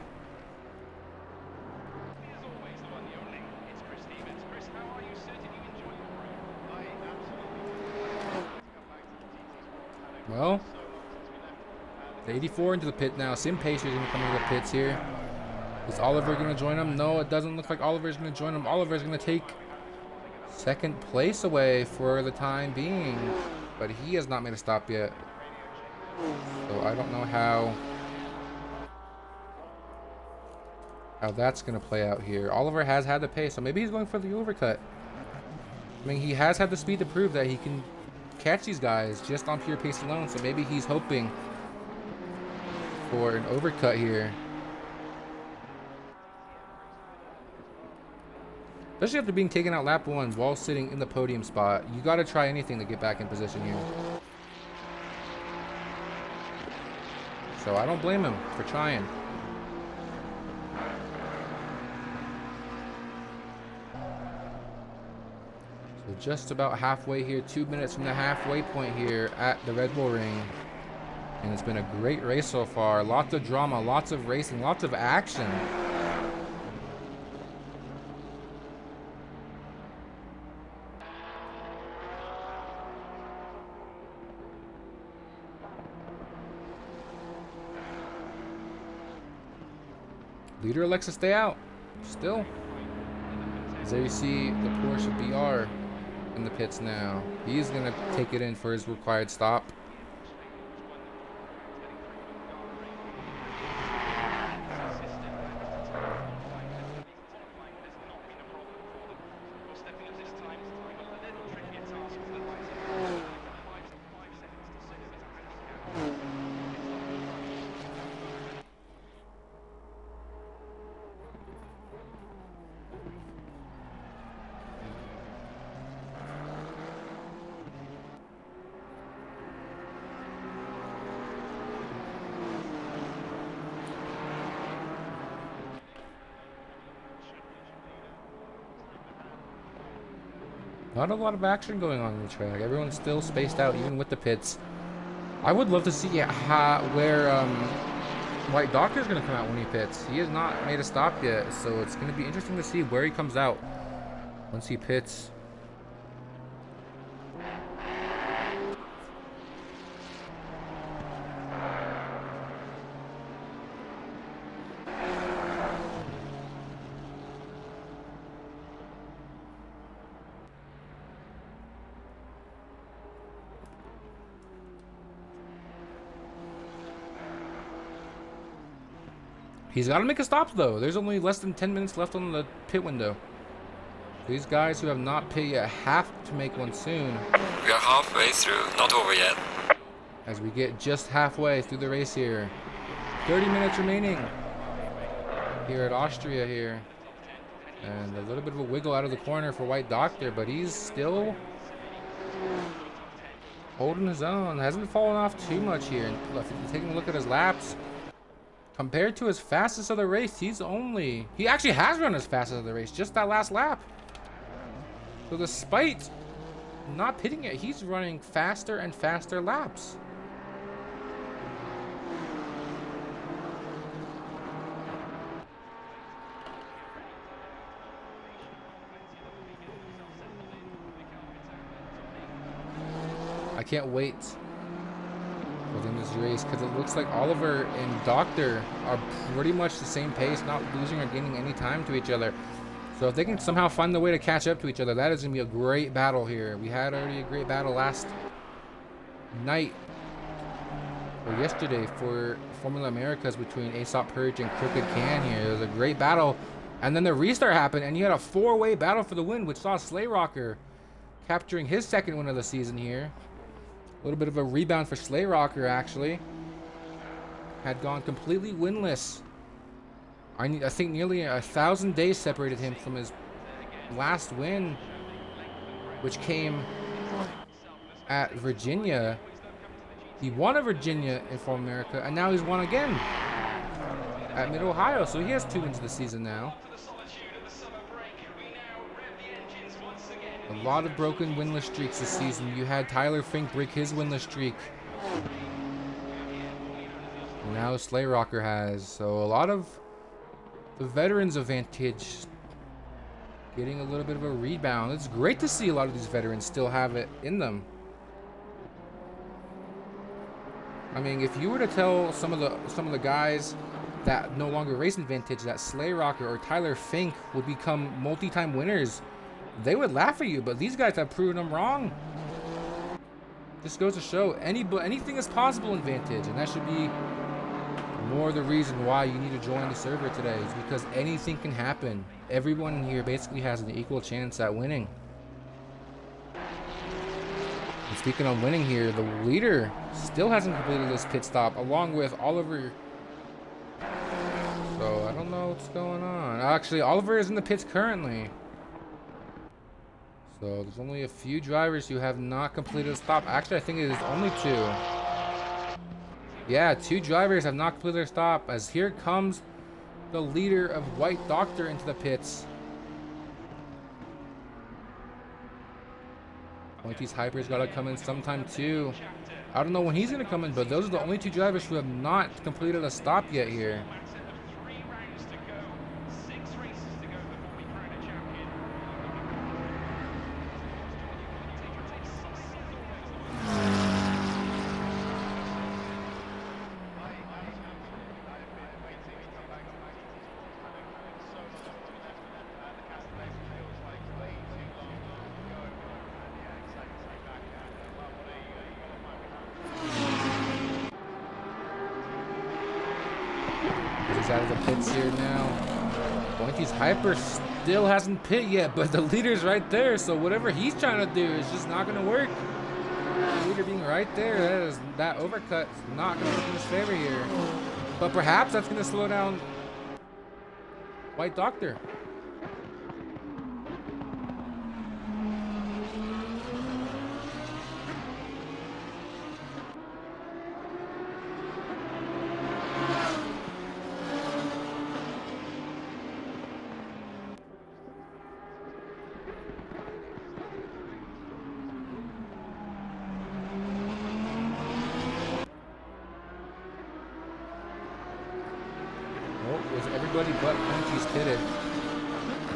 Well, the 84 into the pit now. Sim Pacer's going to come into the pits here. Is Oliver going to join him? No, it doesn't look like Oliver's going to join him. Oliver's going to take second place away for the time being. But he has not made a stop yet. So I don't know how that's going to play out here. Oliver has had the pace, so maybe he's going for the overcut. I mean, he has had the speed to prove that he can catch these guys just on pure pace alone. So maybe he's hoping for an overcut here. Especially after being taken out lap 1 while sitting in the podium spot. You got to try anything to get back in position here. So I don't blame him for trying. So just about halfway here, 2 minutes from the halfway point here at the Red Bull Ring. And it's been a great race so far. Lots of drama, lots of racing, lots of action. Leader elects to stay out. Still. As there you see the Porsche BR in the pits now. He's going to take it in for his required stop. Not a lot of action going on the track. Everyone's still spaced out, even with the pits. I would love to see where White Doctor's going to come out when he pits. He has not made a stop yet, so it's going to be interesting to see where he comes out once he pits. He's got to make a stop, though. There's only less than 10 minutes left on the pit window. These guys who have not pit yet have to make one soon. We are halfway through, not over yet. As we get just halfway through the race here. 30 minutes remaining here at Austria here. And a little bit of a wiggle out of the corner for White Doctor, but he's still holding his own. Hasn't fallen off too much here. If you're taking a look at his laps, compared to his fastest of the race, he actually has run as fast as the race, just that last lap. So despite not pitting it, he's running faster and faster laps. I can't wait within this race because it looks like Oliver and Doctor are pretty much the same pace, not losing or gaining any time to each other. So if they can somehow find the way to catch up to each other, that is going to be a great battle here. We had already a great battle last night or yesterday for Formula Americas between Aesop Purge and Crooked Can here. It was a great battle. And then the restart happened and you had a four-way battle for the win, which saw Sleigh Rocker capturing his second win of the season here. A little bit of a rebound for Sleigh Rocker, actually. Had gone completely winless. I think nearly 1,000 days separated him from his last win, which came at Virginia. He won at Virginia in Formula America, and now he's won again at Mid-Ohio. So he has 2 wins this season now. A lot of broken winless streaks this season. You had Tyler Fink break his winless streak. And now Sleigh Rocker has. So a lot of the veterans of Vantage getting a little bit of a rebound. It's great to see a lot of these veterans still have it in them. I mean, if you were to tell some of the guys that no longer race in Vantage that Slay Rocker or Tyler Fink would become multi-time winners, they would laugh at you. But these guys have proven them wrong. This goes to show anything is possible in Vantage, and that should be more the reason why you need to join the server today, is because anything can happen. Everyone here basically has an equal chance at winning. And speaking of winning here, the leader still hasn't completed this pit stop, along with Oliver. So I don't know what's going on. Actually, Oliver is in the pits currently. So there's only a few drivers who have not completed a stop. Actually, I think it is only 2. Yeah, 2 drivers have not completed their stop, as here comes the leader of White Doctor into the pits. Pointy's Hyper's got to come in sometime too. I don't know when he's going to come in, but those are the only 2 drivers who have not completed a stop yet here. He's out of the pits here now. Pointy's Hyper still hasn't pit yet, but the leader's right there, so whatever he's trying to do is just not going to work. The leader being right there, that overcut is not going to work in his favor here. But perhaps that's going to slow down White Doctor. With everybody but Pointy's pitted,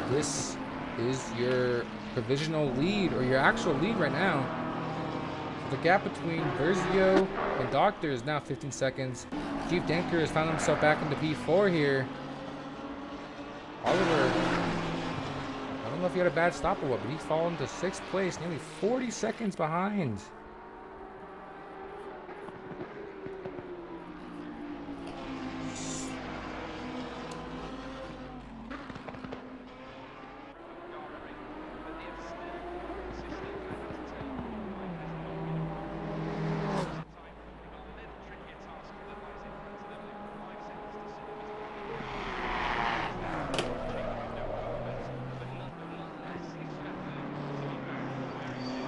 this is your provisional lead, or your actual lead right now. The gap between Versio and Doctor is now 15 seconds. Chief Denker has found himself back into P4 here. Oliver, I don't know if he had a bad stop or what, but he's fallen to 6th place, nearly 40 seconds behind.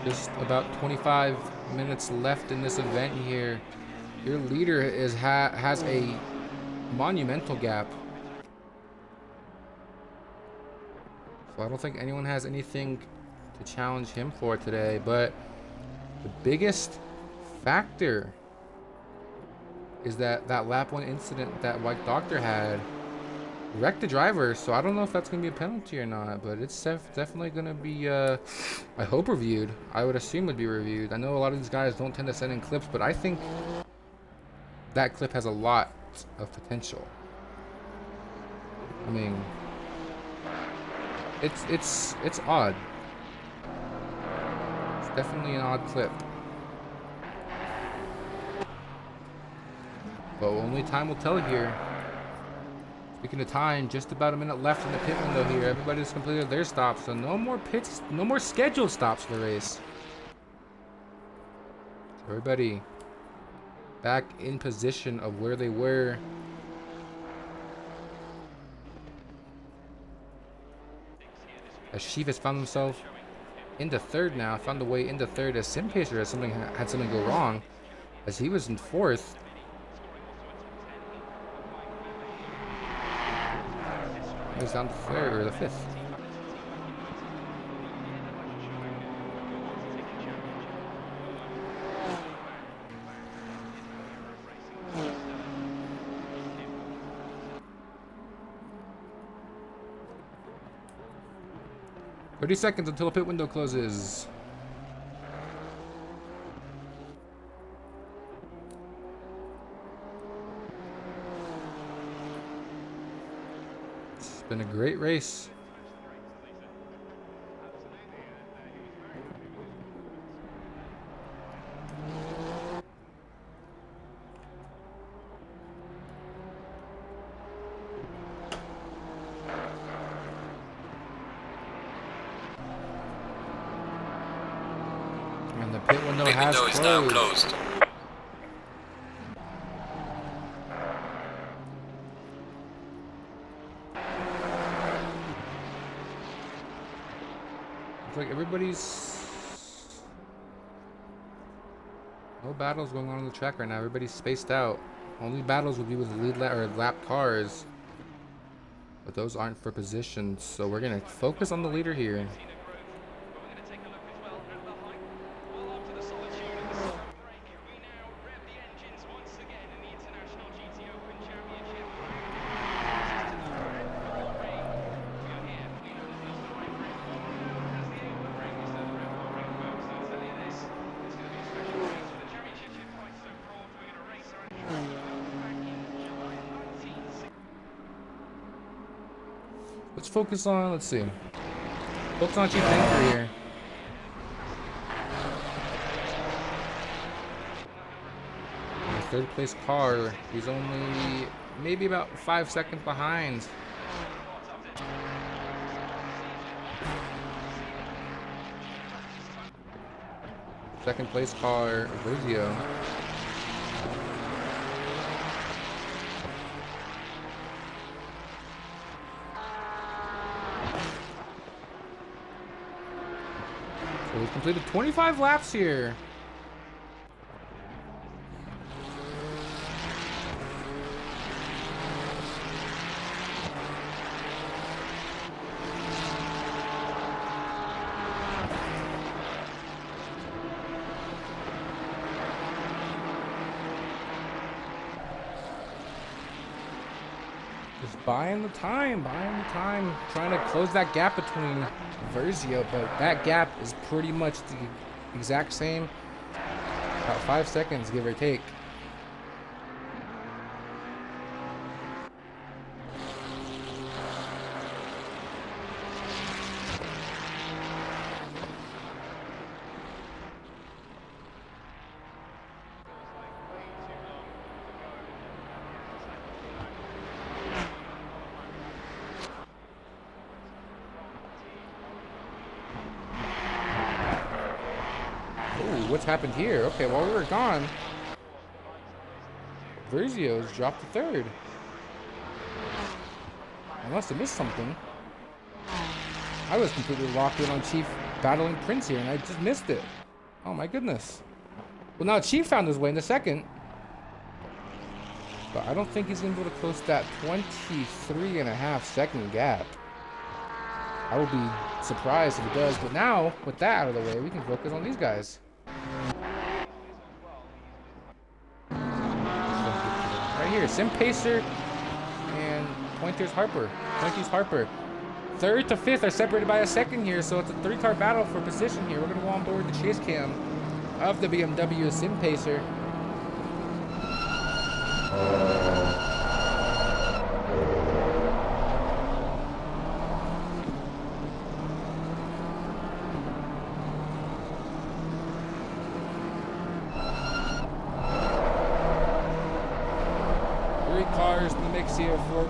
Just about 25 minutes left in this event here. Your leader has a monumental gap. So I don't think anyone has anything to challenge him for today. But the biggest factor is that lap 1 incident that White Doctor had wrecked the driver, so I don't know if that's going to be a penalty or not, but it's definitely going to be, I hope, reviewed. I would assume would be reviewed. I know a lot of these guys don't tend to send in clips, but I think that clip has a lot of potential. I mean, it's odd. It's definitely an odd clip. But only time will tell here. Speaking of time, just about a minute left in the pit window here. Everybody's completed their stops, so no more pits, no more scheduled stops for the race. So everybody back in position of where they were. As Sheaf has found himself into 3rd now, found a way into 3rd as Simpacer had something go wrong, as he was in 4th. He's down to 3rd or the 5th. "30 seconds until the pit window closes." been a great race. And the pit window Pit has window is now closed. closed. Looks like everybody's... No battles going on the track right now. Everybody's spaced out. Only battles will be with lead or lap cars. But those aren't for positions. So we're going to focus on the leader here. Let's focus on, let's see. Focus on Chief Anchor here. The third place car, he's only maybe about 5 seconds behind. Second place car, Rizio. So we've completed 25 laps here. Just buying the time, trying to close that gap between Versio, but that gap is pretty much the exact same, about 5 seconds, give or take. What's happened here? Okay, while we were gone, Verzio's dropped to third. I must have missed something. I was completely locked in on Chief battling Prince here, and I just missed it. Oh my goodness. Well, now Chief found his way in the second. But I don't think he's going to be able to close that 23.5-second gap. I will be surprised if he does. But now, with that out of the way, we can focus on these guys. Right here, Sim Pacer and Pointer's Harper. Third to fifth are separated by a second here, so it's a 3-car battle for position here. We're going to go on board the chase cam of the BMW Sim Pacer. Cars in the mix here for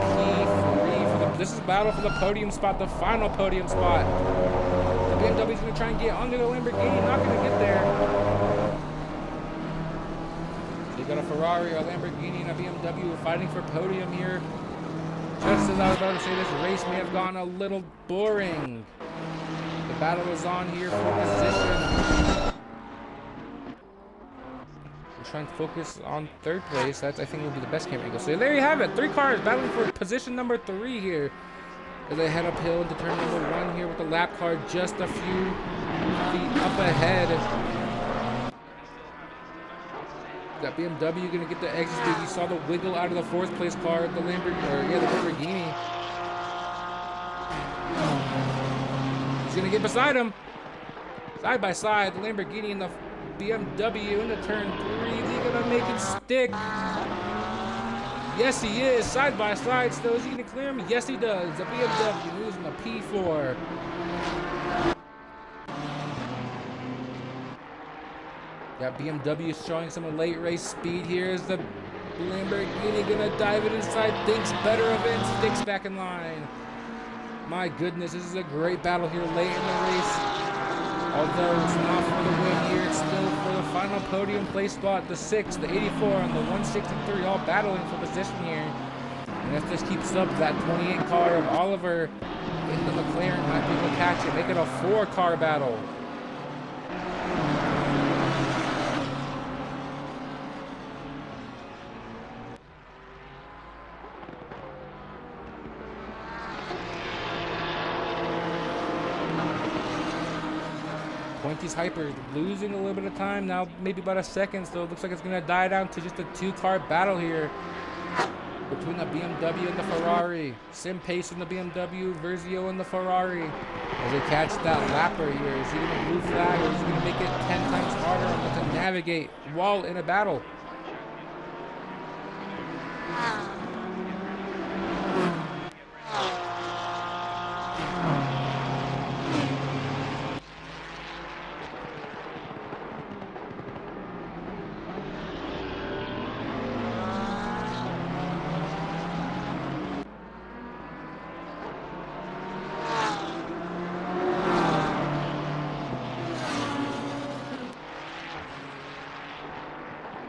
P3. This is battle for the podium spot, the final podium spot. The BMW's going to try and get under the Lamborghini, not going to get there. So you got a Ferrari, a Lamborghini, and a BMW fighting for podium here. Just as I was about to say, this race may have gone a little boring. The battle is on here for position. Trying to focus on third place. That's, I think, will be the best camera angle. So there you have it. 3 cars battling for position number 3 here as they head uphill into turn number 1 here with the lap car just a few feet up ahead. Got BMW gonna get the exit speed. You saw the wiggle out of the 4th place car, the Lamborghini. He's gonna get beside him, side by side. The Lamborghini and the BMW into turn 3. Is he gonna make it stick? Yes, he is. Side by side still. Is he going to clear him? Yes, he does. The BMW losing the P4. Got BMW showing some late race speed here. Is the Lamborghini going to dive it inside? Thinks better of it. Sticks back in line. My goodness, this is a great battle here late in the race. Although it's not for the win here, it's still for the final podium place spot. The 6, the 84, and the 163 all battling for position here. And if this keeps up, that 28 car of Oliver in the McLaren might be able to catch it. Make it a 4-car battle. Pointy's Hyper losing a little bit of time now, maybe about a second, so it looks like it's going to die down to just a 2-car battle here between the BMW and the Ferrari. Sim Pace in the BMW, Versio in the Ferrari. As they catch that lapper here, is he going to blue flag or is he going to make it 10 times harder on them to navigate while in a battle?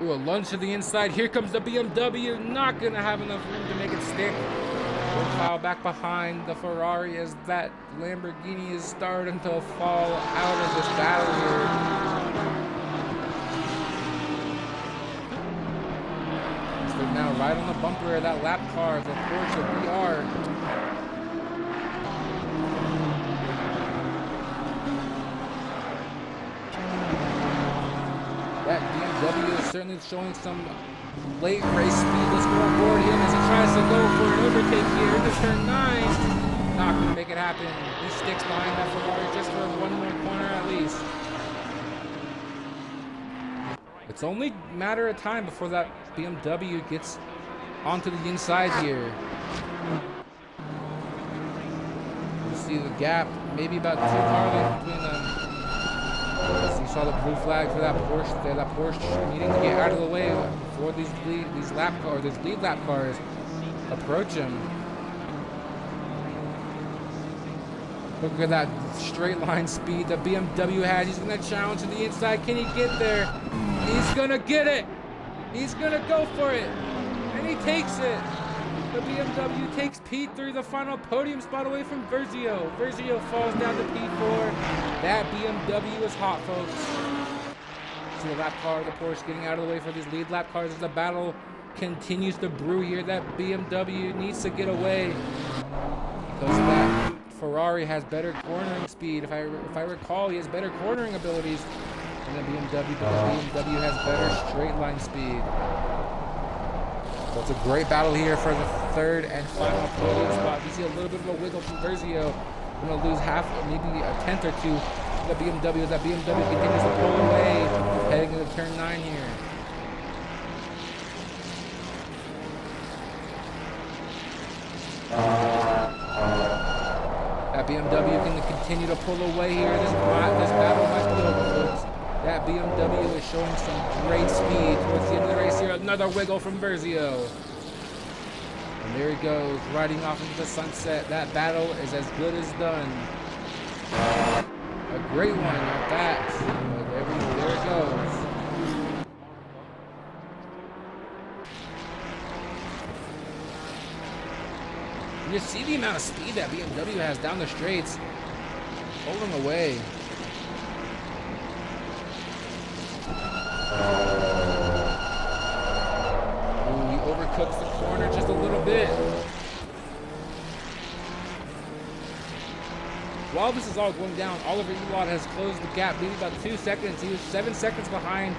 Ooh, a lunge to the inside. Here comes the BMW. Not going to have enough room to make it stick. Profile back behind the Ferrari as that Lamborghini is starting to fall out of this battle here. So they're now right on the bumper of that lap car, the Porsche VR. That BMW is certainly showing some late race speed. Let's go on board him as he tries to go for an overtake here into turn 9. Not going to make it happen. He sticks behind that Ferrari just for one more corner at least. It's only a matter of time before that BMW gets onto the inside here. You see the gap, maybe about 2 car lengths between them. As you saw the blue flag for that Porsche needing to get out of the way before these lead lap cars approach him. Look at that straight line speed that BMW has. He's going to challenge to the inside. Can he get there? He's going to get it. He's going to go for it. And he takes it. The BMW takes P3, the final podium spot away from Versio. Versio falls down to P4. That BMW is hot, folks. See the lap car, the Porsche getting out of the way for these lead lap cars as the battle continues to brew here. That BMW needs to get away because that Ferrari has better cornering speed. If I recall, he has better cornering abilities than the BMW, but the BMW has better straight line speed. So it's a great battle here for the 3rd and final podium spot. You see a little bit of a wiggle from Versio. Going to lose half, maybe a 10th or 2 to the BMW. That BMW continues to pull away, heading into turn 9 here. That BMW can continue to pull away here. This battle might be over, folks. That BMW is showing some great speed towards the end of the race here. Another wiggle from Versio. And there he goes, riding off into the sunset. That battle is as good as done. A great one at that. There it goes. And you see the amount of speed that BMW has down the straights, pulling away. He overcooks the corner just a little bit. While this is all going down, Oliver Elot has closed the gap, maybe about 2 seconds. He was 7 seconds behind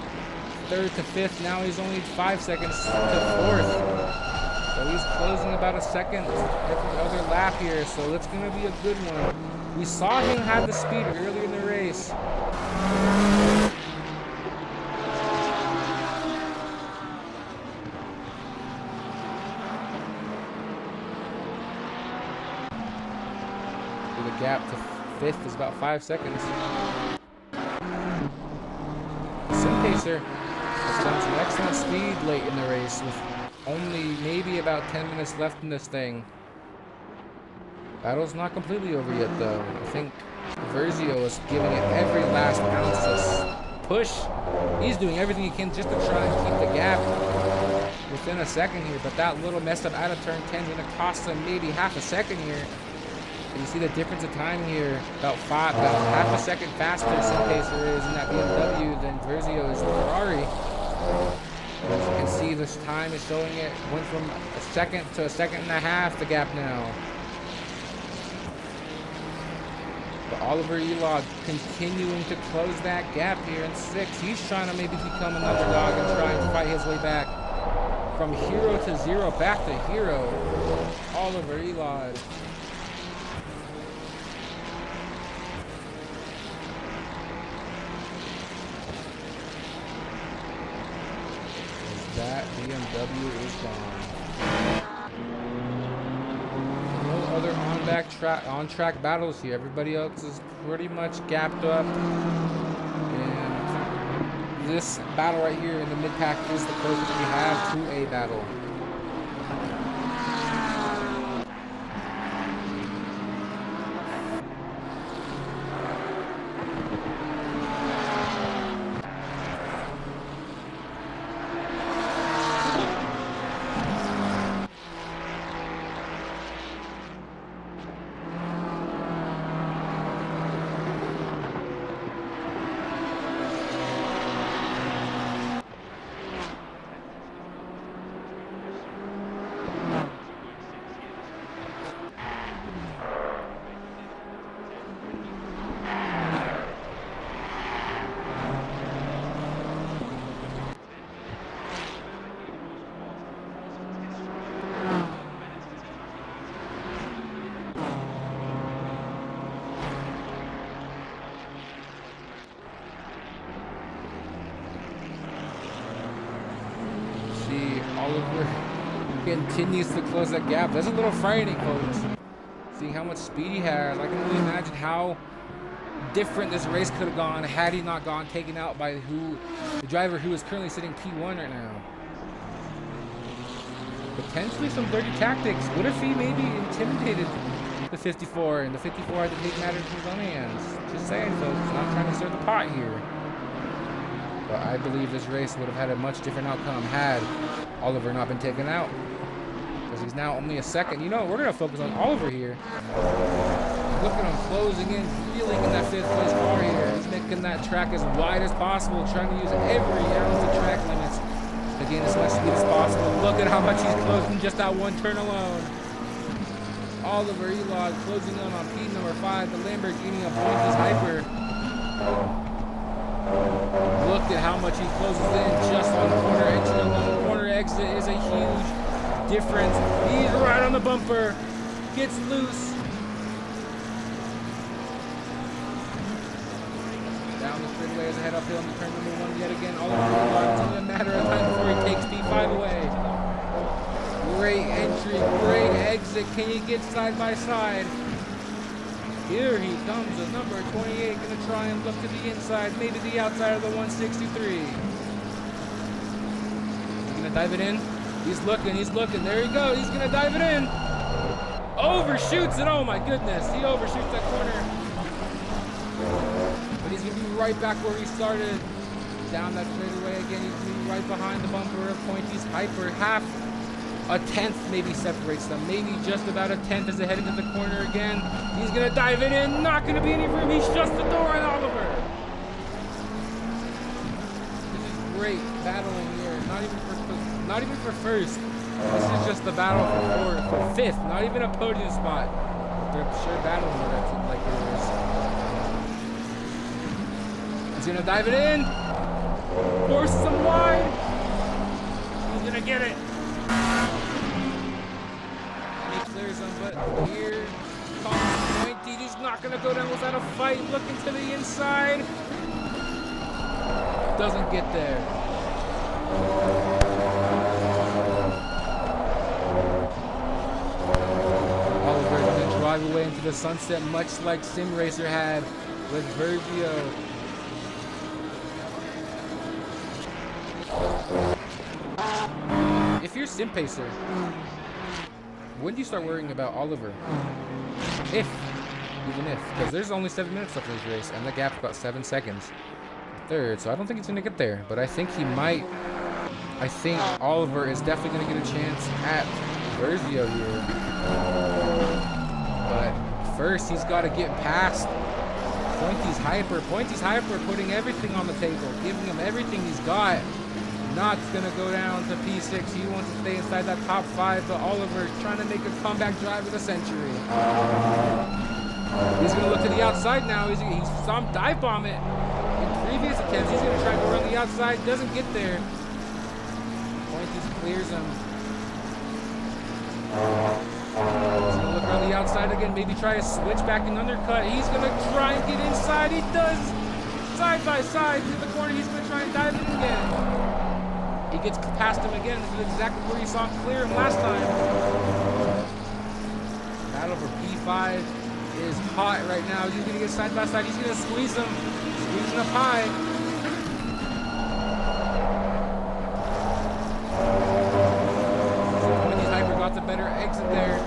3rd to 5th. Now he's only 5 seconds to 4th. So he's closing about a second every other lap here. So it's going to be a good one. We saw him have the speed earlier in the race. gap to 5th is about 5 seconds. Pacer has done some excellent speed late in the race with only maybe about 10 minutes left in this thing. Battle's not completely over yet though. I think Versio is giving it every last ounce of push. He's doing everything he can just to try and keep the gap within a second here, but that little mess up out of turn 10 is going to cost him maybe half a second here. And you see the difference of time here, about half a second faster Pacer is in that BMW than Versio is the Ferrari. As you can see, this time is showing it went from a second to a second and a half, the gap now. But Oliver Elog continuing to close that gap here in 6th. He's trying to maybe become an underdog and try and fight his way back from hero to 0, back to hero. Oliver Elog. That BMW is gone. No other on-track battles here. Everybody else is pretty much gapped up. And this battle right here in the mid-pack is the closest we have to a battle. Oliver continues to close that gap. That's a little frightening, folks. Seeing how much speed he has, I can only imagine how different this race could have gone had he not gone taken out by the driver who is currently sitting P1 right now. Potentially some dirty tactics. What if he maybe intimidated the 54 and the 54 had to take matters in his own hands? Just saying, folks. Not trying to stir the pot here. But I believe this race would have had a much different outcome had Oliver not been taken out. Because he's now only a second. You know, we're going to focus on Oliver here. Look at him closing in, reeling in that 5th place car here. He's making that track as wide as possible, trying to use every ounce of track limits to gain as much speed as possible. Look at how much he's closing just that one turn alone. Oliver Elog closing in on P number 5, the Lamborghini Appointees Hyper. Look at how much he closes in just on the corner exit alone. Corner exit is a huge difference. He's right on the bumper. Gets loose. Down the straightaway as a head uphill into turn number 1 yet again. Oliver Elog, it's only a matter of time before he takes P5 away. Great entry, great exit. Can he get side by side? Here he comes at number 28, going to try and look to the inside, maybe the outside of the 163. He's going to dive it in. He's looking. There he goes. He's going to dive it in. Overshoots it. Oh my goodness. He overshoots that corner. But he's going to be right back where he started. Down that straightaway again. He's going to be right behind the bumper of Pointy's Hyper. Half a tenth maybe separates them. Maybe just about a tenth as they head into the corner again. He's going to dive it in. Not going to be any room. He shuts the door on Oliver. This is great battling here. Not even for first. This is just the battle for fifth. Not even a podium spot. They're sure battling it like it is. He's going to dive it in. Forces him wide. He's going to get it. But here comes Pointy. He's not going to go down without a fight. Looking to the inside. Doesn't get there. Oliver's going to drive away into the sunset, much like Sim Racer had with Vergio. If you're Sim Pacer, when do you start worrying about Oliver? Even if, because there's only 7 minutes left in this race, and the gap's about 7 seconds. Third, so I don't think he's gonna get there, but I think he might. I think Oliver is definitely gonna get a chance at Vergio here. But first, he's got to get past Pointy's Hyper. Pointy's Hyper putting everything on the table, giving him everything he's got. Not gonna go down to P6. He wants to stay inside that top 5, but Oliver's trying to make a comeback drive of the century. He's gonna look to the outside now. He saw him dive bomb it in previous attempts. He's gonna try to go around the outside. Doesn't get there. Pointy's clears him. He's gonna look around the outside again. Maybe try a switch back and undercut. He's gonna try and get inside. He does. Side by side to the corner. He's gonna try and dive in again. He gets past him again. This is exactly where you saw him clear him last time. Battle for P5 is hot right now. He's gonna get side by side. He's gonna squeeze him. Squeezing up high. Pointy's Hyper got the better exit there.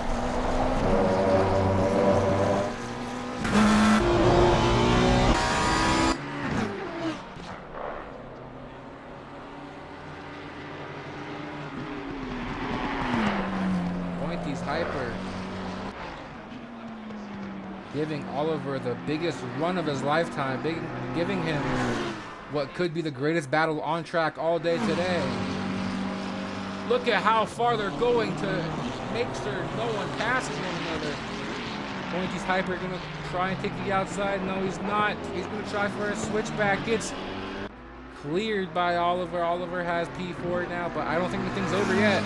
Pointy's Hyper giving Oliver the biggest run of his lifetime, giving him what could be the greatest battle on track all day today. Look at how far they're going to make sure no one passes one another. Pointy's Hyper gonna try and take the outside. No, he's not. He's gonna try for a switchback. It's cleared by Oliver. Oliver has P4 now, but I don't think anything's over yet.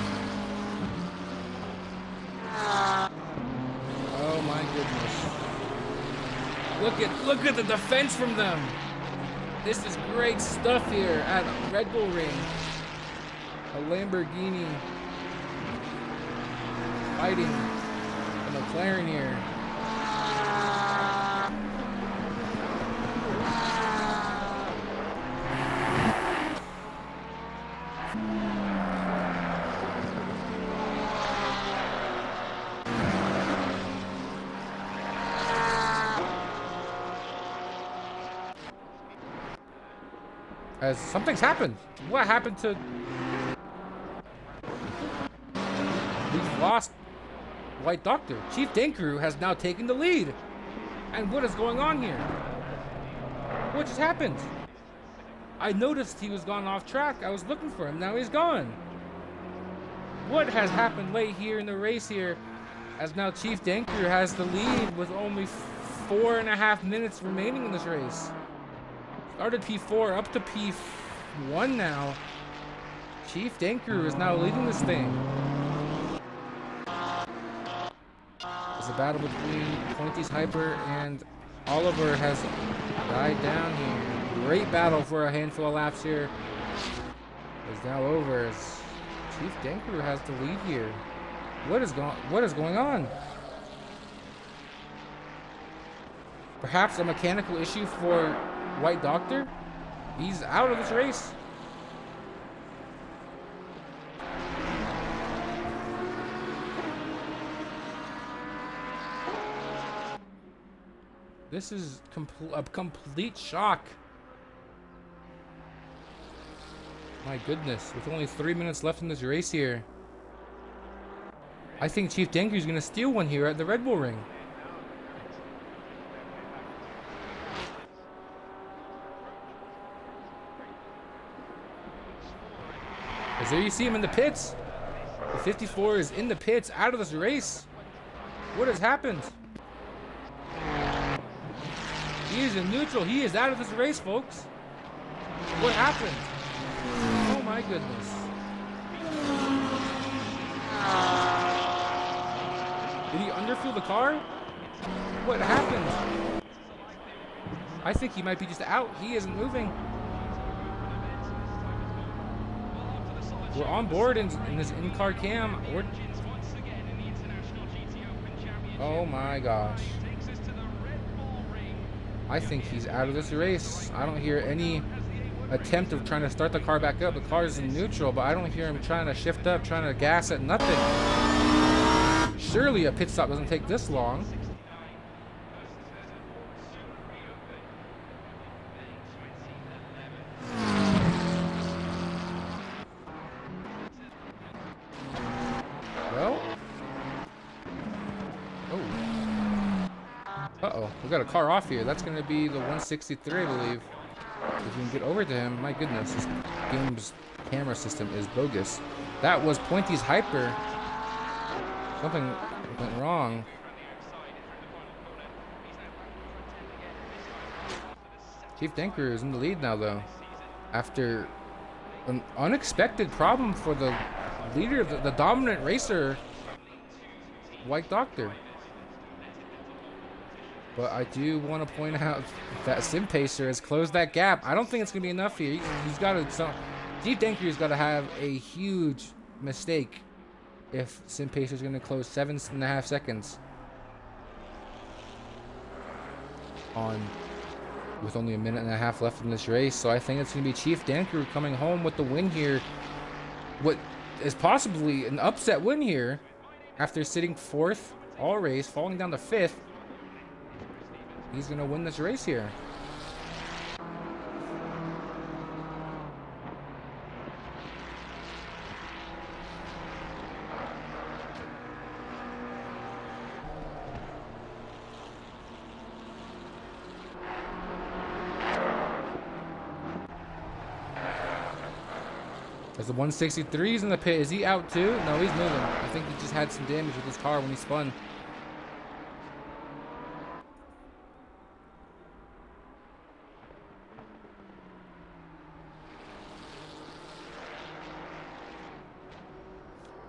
Oh my goodness. Look at the defense from them. This is great stuff here at Red Bull Ring. A Lamborghini fighting a McLaren here. As something's happened. What happened to... We've lost White Doctor. Chief Denkaru has now taken the lead. And what is going on here? What just happened? I noticed he was gone off track. I was looking for him. Now he's gone. What has happened late here in the race here? As now Chief Denkaru has the lead with only 4.5 minutes remaining in this race. Started P4 up to P1 now. Chief Denkaru is now leading this thing. It's a battle between Pointy's Hyper and Oliver has died down here. Great battle for a handful of laps here. It's now over as Chief Denkaru has the lead here. What is going on? Perhaps a mechanical issue for White Doctor? He's out of this race. This is a complete shock. My goodness, with only 3 minutes left in this race here. I think Chief Denkaru is going to steal one here at the Red Bull Ring. As there you see him in the pits. The 54 is in the pits, out of this race. What has happened? He is in neutral. He is out of this race, folks. What happened? Oh my goodness. Did he underfuel the car? What happened? I think he might be just out. He isn't moving. We're on board in this in-car cam. Oh my gosh. I think he's out of this race. I don't hear any attempt of trying to start the car back up. The car is in neutral, but I don't hear him trying to shift up, trying to gas it, nothing. Surely a pit stop doesn't take this long. Well. Oh. Uh-oh. We got a car off here. That's going to be the 163, I believe. If you can get over to him. My goodness, this game's camera system is bogus. That was Pointy's Hyper. Something went wrong. Chief Denker is in the lead now, though. After an unexpected problem for the leader, the dominant racer, White Doctor. But I do want to point out that SimPacer has closed that gap. I don't think it's going to be enough here. He's got to... Chief Denker's got to have a huge mistake if SimPacer's going to close 7.5 seconds on with only a minute and a half left in this race. So I think it's going to be Chief Denker coming home with the win here. What is possibly an upset win here after sitting 4th all race, falling down to 5th. He's going to win this race here. As the 163 is in the pit. Is he out too? No, he's moving. I think he just had some damage with his car when he spun.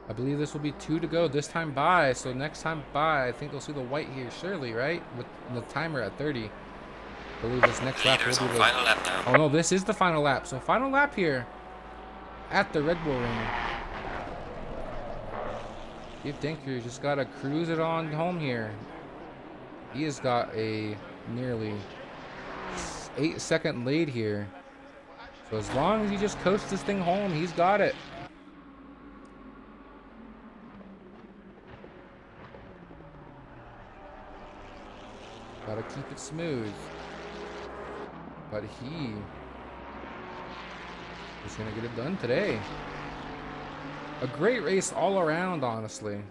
I believe this will be 2 to go this time by. So next time by, I think they'll see the white here, surely, right? With the timer at 30. I believe this next lap will be the final lap now. Oh no, this is the final lap. So final lap here at the Red Bull Ring. Chief Denker just gotta cruise it on home here. He has got a nearly 8-second lead here. So as long as he just coasts this thing home, he's got it. Gotta keep it smooth. But he is gonna get it done today. A great race all around, honestly.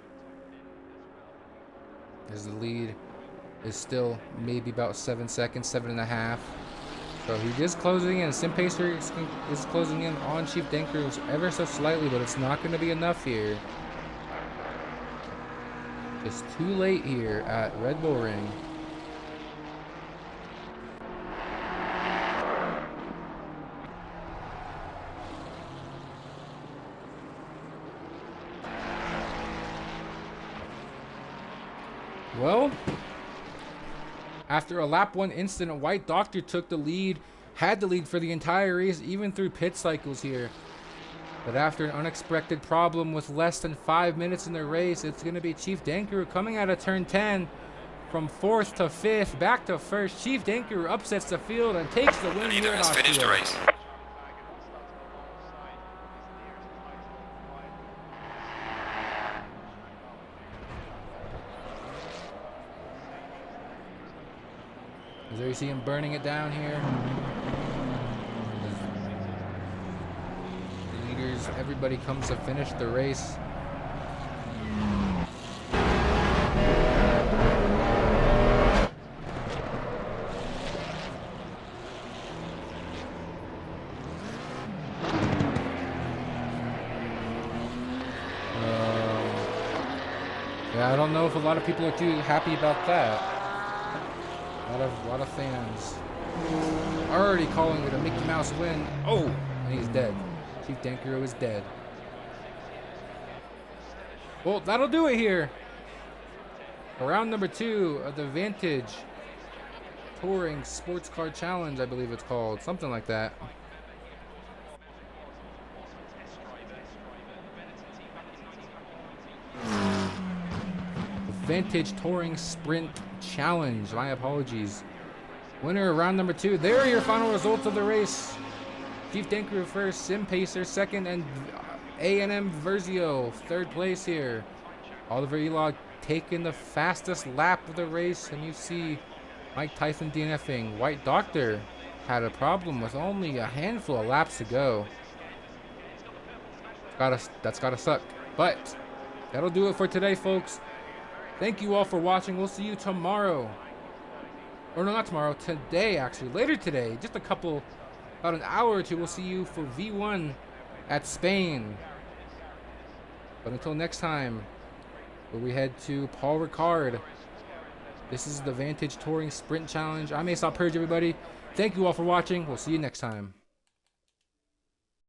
As the lead is still maybe about 7 seconds, 7.5. So he is closing in. SimPacer is closing in on Chief Denker ever so slightly, but it's not going to be enough here. It's too late here at Red Bull Ring. Well, after a lap 1 incident, White Doctor took the lead, had the lead for the entire race, even through pit cycles here. But after an unexpected problem with less than 5 minutes in the race, it's going to be Chief Denker coming out of turn 10 from 4th to 5th, back to 1st. Chief Denker upsets the field and takes the win here at Austria. Finished the race. There you see him burning it down here. The leaders, everybody comes to finish the race. Yeah, I don't know if a lot of people are too happy about that. A lot of fans already calling it a Mickey Mouse win. Oh, and he's dead. Chief Denker is dead. Well, that'll do it here. Round number 2 of the Vantage Touring Sports Car Challenge, I believe it's called. Something like that. The Vantage Touring Sprint Challenge. My apologies. Winner of round number 2. There are your final results of the race. Chief Danker first, Sim Pacer second, and A&M Versio third place here. Oliver Elog taking the fastest lap of the race, and you see Mike Tyson DNFing. White Doctor had a problem with only a handful of laps to go. That's gotta suck. But that'll do it for today, folks. Thank you all for watching. We'll see you tomorrow. Or no, not tomorrow. Today, actually. Later today. Just about an hour or two, we'll see you for V1 at Spain. But until next time, where we head to Paul Ricard. This is the Vantage Touring Sprint Challenge. I'm Aesop Purge, everybody. Thank you all for watching. We'll see you next time.